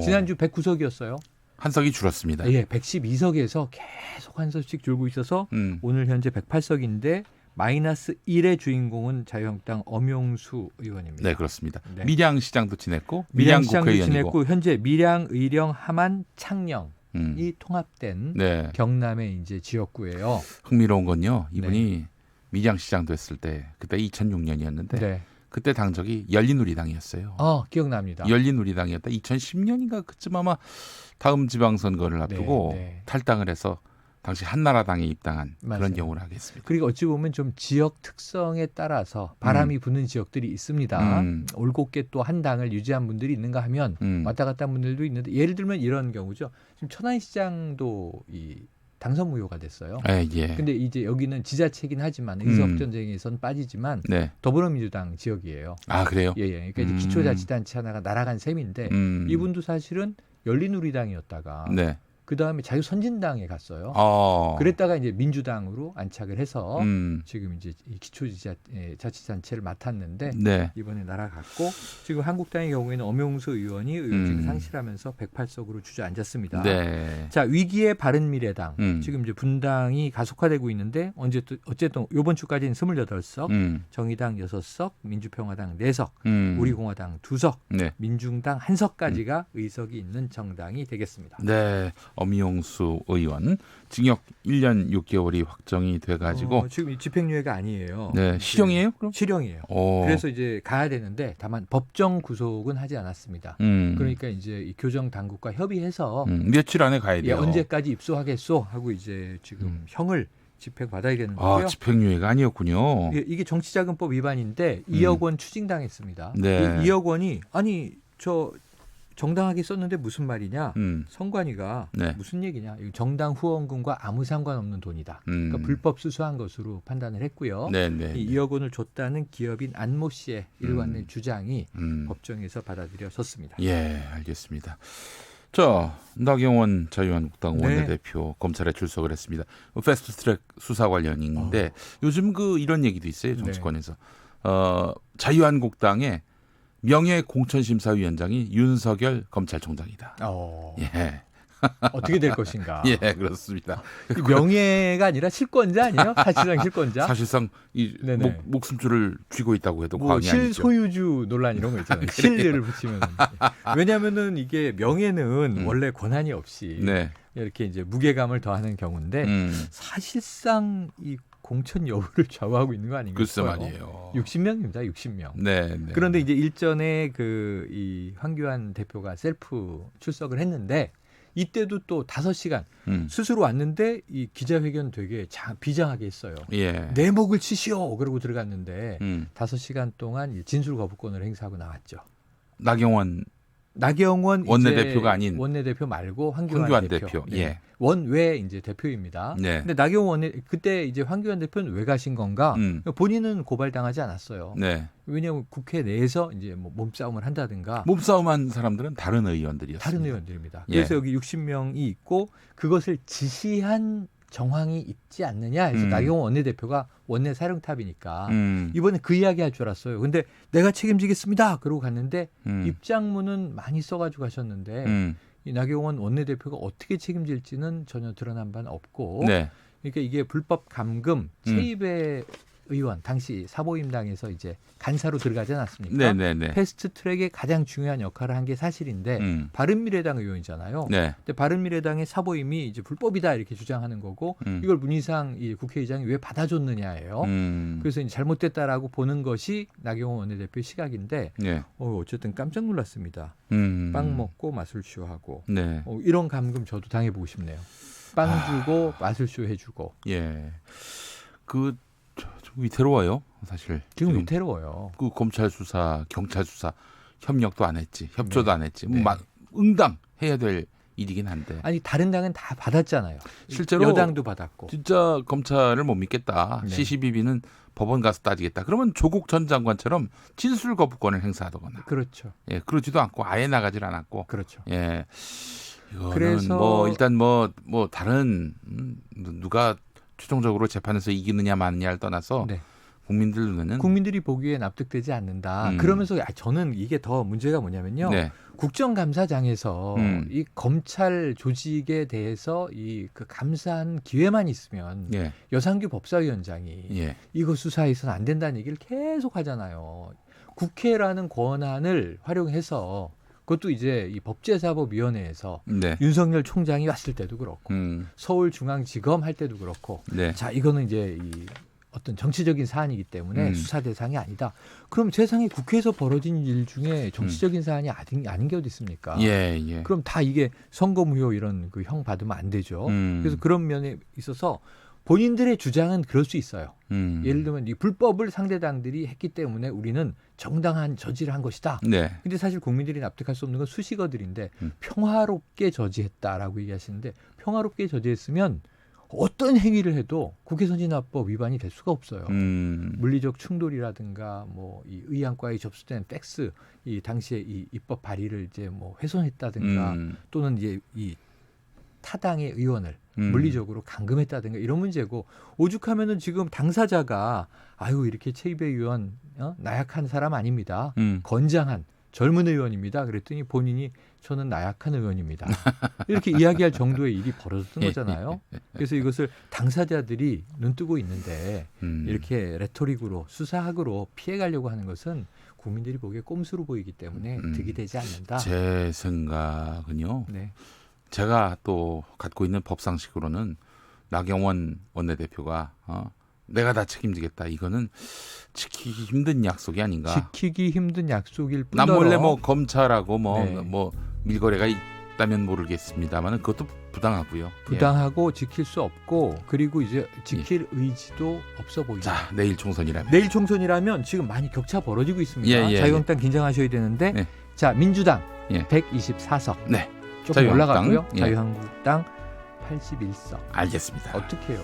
[SPEAKER 18] 지난주 109석이었어요.
[SPEAKER 3] 한 석이 줄었습니다.
[SPEAKER 18] 예, 112석에서 계속 한 석씩 줄고 있어서 오늘 현재 108석인데. 마이너스 1의 주인공은 자유한국당 엄용수 의원입니다.
[SPEAKER 3] 네, 그렇습니다.
[SPEAKER 18] 네.
[SPEAKER 3] 밀양시장도 지냈고
[SPEAKER 18] 밀양시장도
[SPEAKER 3] 밀양
[SPEAKER 18] 지냈고 현재 밀양, 의령, 함안, 창녕이 통합된 경남의 이제 지역구예요.
[SPEAKER 3] 흥미로운 건요. 이분이 밀양시장도 했을 때 그때 2006년이었는데 그때 당적이 열린우리당이었어요.
[SPEAKER 18] 기억납니다.
[SPEAKER 3] 열린우리당이었다. 2010년인가 그쯤 아마 다음 지방선거를 앞두고 탈당을 해서 당시 한나라당에 입당한 그런 경우를 하겠습니다.
[SPEAKER 18] 그리고 어찌 보면 좀 지역 특성에 따라서 바람이 부는 지역들이 있습니다. 올곧게 또 한 당을 유지한 분들이 있는가 하면 왔다 갔다 한 분들도 있는데 예를 들면 이런 경우죠. 지금 천안시장도 이 당선 무효가 됐어요. 근데 이제 여기는 지자체긴 하지만 의석 전쟁에선 빠지지만 더불어민주당 지역이에요.
[SPEAKER 3] 아, 그래요?
[SPEAKER 18] 예. 그러니까 이제 기초자치단체 하나가 날아간 셈인데 이분도 사실은 열린우리당이었다가 그 다음에 자유선진당에 갔어요. 그랬다가 이제 민주당으로 안착을 해서 지금 이제 기초자치단체를 맡았는데 이번에 날아갔고 지금 한국당의 경우에는 엄용수 의원이 의원직을 상실하면서 108석으로 주저앉았습니다. 자, 위기의 바른미래당 지금 이제 분당이 가속화되고 있는데 어쨌든 이번 주까지는 28석, 정의당 6석, 민주평화당 4석, 우리공화당 2석, 민중당 1석까지가 의석이 있는 정당이 되겠습니다.
[SPEAKER 3] 네. 엄용수 의원 징역 1년 6개월이 확정이 돼가지고
[SPEAKER 18] 지금 집행유예가 아니에요.
[SPEAKER 3] 네, 실형이에요? 그럼?
[SPEAKER 18] 실형이에요. 그래서 이제 가야 되는데 다만 법정 구속은 하지 않았습니다. 그러니까 이제 이 교정 당국과 협의해서
[SPEAKER 3] 며칠 안에 가야 돼요.
[SPEAKER 18] 언제까지 입소하겠소 하고 이제 지금 형을 집행받아야겠는데요.
[SPEAKER 3] 집행유예가 아니었군요.
[SPEAKER 18] 이게 정치자금법 위반인데 2억 원 추징당했습니다.
[SPEAKER 3] 네.
[SPEAKER 18] 2억 원이 정당하게 썼는데 무슨 말이냐. 선관위가 무슨 얘기냐. 정당 후원금과 아무 상관없는 돈이다. 그러니까 불법 수수한 것으로 판단을 했고요. 이 2억 원을 줬다는 기업인 안모 씨의 일관된 주장이 법정에서 받아들여졌습니다.
[SPEAKER 3] 예, 알겠습니다. 자, 나경원 자유한국당 원내대표 검찰에 출석을 했습니다. 패스트트랙 수사 관련인데 요즘 이런 얘기도 있어요. 정치권에서. 자유한국당의 명예공천심사위원장이 윤석열 검찰총장이다. 예.
[SPEAKER 18] 어떻게 될 것인가.
[SPEAKER 3] 예, 그렇습니다.
[SPEAKER 18] 명예가 아니라 실권자 아니에요? 사실상 실권자.
[SPEAKER 3] 사실상 목숨줄을 쥐고 있다고 해도 과언이 아니죠.
[SPEAKER 18] 실소유주 논란 이런 거 있잖아요. 실을 붙이면. 왜냐하면은 이게 명예는 원래 권한이 없이 이렇게 이제 무게감을 더하는 경우인데 사실상 이 공천 여부를 좌우하고 있는 거 아닌가요?
[SPEAKER 3] 글쎄 말이에요.
[SPEAKER 18] 60명입니다. 60명.
[SPEAKER 3] 네.
[SPEAKER 18] 그런데 이제 일전에 이 황교안 대표가 셀프 출석을 했는데 이때도 또 5시간 스스로 왔는데 이 기자회견 되게 비장하게 했어요. 내 목을 치시오. 그러고 들어갔는데 5시간 동안 진술 거부권을 행사하고 나왔죠.
[SPEAKER 3] 나경원 원내대표가 아닌
[SPEAKER 18] 원내대표 말고 황교안 대표. 원외 이제 대표입니다. 근데 나경원 그때 이제 황교안 대표는 왜 가신 건가? 본인은 고발당하지 않았어요. 왜냐하면 국회 내에서 이제 뭐 몸싸움을 한다든가.
[SPEAKER 3] 몸싸움한 사람들은 다른 의원들이었습니다.
[SPEAKER 18] 다른 의원들입니다. 그래서 여기 60명이 있고 그것을 지시한 정황이 있지 않느냐 해서 나경원 원내대표가 원내 사령탑이니까 이번에 그 이야기 할 줄 알았어요. 근데 내가 책임지겠습니다. 그러고 갔는데 입장문은 많이 써가지고 가셨는데 이 나경원 원내대표가 어떻게 책임질지는 전혀 드러난 바는 없고 그러니까 이게 불법 감금, 체입에 의원 당시 사보임당에서 이제 간사로 들어가지 않았습니까?
[SPEAKER 3] 네네네.
[SPEAKER 18] 패스트트랙에 가장 중요한 역할을 한 게 사실인데 바른미래당 의원이잖아요.
[SPEAKER 3] 네.
[SPEAKER 18] 근데 바른미래당의 사보임이 이제 불법이다 이렇게 주장하는 거고 이걸 문희상 이 국회의장이 왜 받아줬느냐예요. 그래서 이제 잘못됐다라고 보는 것이 나경원 원내대표의 시각인데
[SPEAKER 3] 네.
[SPEAKER 18] 어쨌든 깜짝 놀랐습니다. 빵 먹고 마술쇼하고
[SPEAKER 3] 네.
[SPEAKER 18] 이런 감금 저도 당해보고 싶네요. 빵 주고 마술쇼 해주고.
[SPEAKER 3] 예. 좀 위태로워요, 사실.
[SPEAKER 18] 지금 위태로워요.
[SPEAKER 3] 그 검찰 수사, 경찰 수사 협력도 안 했지, 협조도
[SPEAKER 18] 네.
[SPEAKER 3] 안 했지.
[SPEAKER 18] 네.
[SPEAKER 3] 응당 해야 될 일이긴 한데.
[SPEAKER 18] 아니 다른 당은 다 받았잖아요.
[SPEAKER 3] 실제로
[SPEAKER 18] 여당도 받았고.
[SPEAKER 3] 진짜 검찰을 못 믿겠다.
[SPEAKER 18] 네.
[SPEAKER 3] CCBB는 법원 가서 따지겠다. 그러면 조국 전 장관처럼 진술 거부권을 행사하거나.
[SPEAKER 18] 그렇죠.
[SPEAKER 3] 예, 그러지도 않고 아예 나가질 않았고.
[SPEAKER 18] 그렇죠.
[SPEAKER 3] 예. 이거는
[SPEAKER 18] 그래서
[SPEAKER 3] 일단 다른 누가 최종적으로 재판에서 이기느냐 마느냐를 떠나서
[SPEAKER 18] 네.
[SPEAKER 3] 국민들 눈에는
[SPEAKER 18] 국민들이 보기에 납득되지 않는다. 그러면서 저는 이게 더 문제가 뭐냐면요.
[SPEAKER 3] 네.
[SPEAKER 18] 국정감사장에서 이 검찰 조직에 대해서 그 감사한 기회만 있으면
[SPEAKER 3] 예.
[SPEAKER 18] 여상규 법사위원장이
[SPEAKER 3] 예.
[SPEAKER 18] 이거 수사해서는 안 된다는 얘기를 계속 하잖아요. 국회라는 권한을 활용해서 그것도 이제 이 법제사법위원회에서
[SPEAKER 3] 네.
[SPEAKER 18] 윤석열 총장이 왔을 때도 그렇고 서울중앙지검 할 때도 그렇고
[SPEAKER 3] 네.
[SPEAKER 18] 자 이거는 이제 어떤 정치적인 사안이기 때문에 수사 대상이 아니다. 그럼 세상에 국회에서 벌어진 일 중에 정치적인 사안이 아닌 게 어디 있습니까?
[SPEAKER 3] 예, 예.
[SPEAKER 18] 그럼 다 이게 선거무효 이런 그 형 받으면 안 되죠. 그래서 그런 면에 있어서 본인들의 주장은 그럴 수 있어요. 예를 들면 이 불법을 상대당들이 했기 때문에 우리는 정당한 저지를 한 것이다.
[SPEAKER 3] 네.
[SPEAKER 18] 근데 사실 국민들이 납득할 수 없는 건 수식어들인데 평화롭게 저지했다라고 얘기하시는데 평화롭게 저지했으면 어떤 행위를 해도 국회선진화법 위반이 될 수가 없어요. 물리적 충돌이라든가 이 의안과에 접수된 팩스, 이 당시에 이 입법 발의를 이제 훼손했다든가 또는 이제 이 타당의 의원을 물리적으로 감금했다든가 이런 문제고 오죽하면은 지금 당사자가 이렇게 최이배 의원 나약한 사람 아닙니다. 건장한 젊은 의원입니다. 그랬더니 본인이 저는 나약한 의원입니다. 이렇게 이야기할 정도의 일이 벌어졌던 거잖아요. 그래서 이것을 당사자들이 눈뜨고 있는데 이렇게 레토릭으로 수사학으로 피해가려고 하는 것은 국민들이 보기에 꼼수로 보이기 때문에 득이 되지 않는다.
[SPEAKER 3] 제 생각은요.
[SPEAKER 18] 네.
[SPEAKER 3] 제가 또 갖고 있는 법상식으로는 나경원 원내대표가 내가 다 책임지겠다. 이거는 지키기 힘든 약속이 아닌가.
[SPEAKER 18] 지키기 힘든 약속일 뿐더러
[SPEAKER 3] 남몰래 검찰하고 밀거래가 있다면 모르겠습니다만 그것도 부당하고요.
[SPEAKER 18] 부당하고 지킬 수 없고 그리고 이제 지킬 의지도 없어 보인다.
[SPEAKER 3] 자, 내일 총선이라면.
[SPEAKER 18] 내일 총선이라면 지금 많이 격차 벌어지고 있습니다. 자유한국당 긴장하셔야 되는데 자 민주당 124석.
[SPEAKER 3] 네.
[SPEAKER 18] 조금 올라갔고요. 자유한국당 81석.
[SPEAKER 3] 알겠습니다.
[SPEAKER 18] 어떡해요.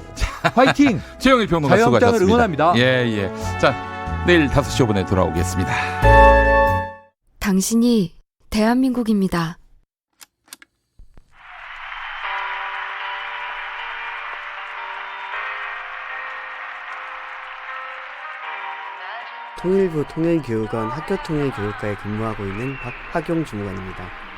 [SPEAKER 18] 화이팅!
[SPEAKER 3] 최영일 평론가 수고하셨습니다.
[SPEAKER 18] 자유한국당을 응원합니다.
[SPEAKER 3] 예. 자, 내일 5시 5분에 돌아오겠습니다.
[SPEAKER 20] 당신이 대한민국입니다.
[SPEAKER 21] 통일부 통일교육원 학교통일교육과에 근무하고 있는 박화경 주무관입니다.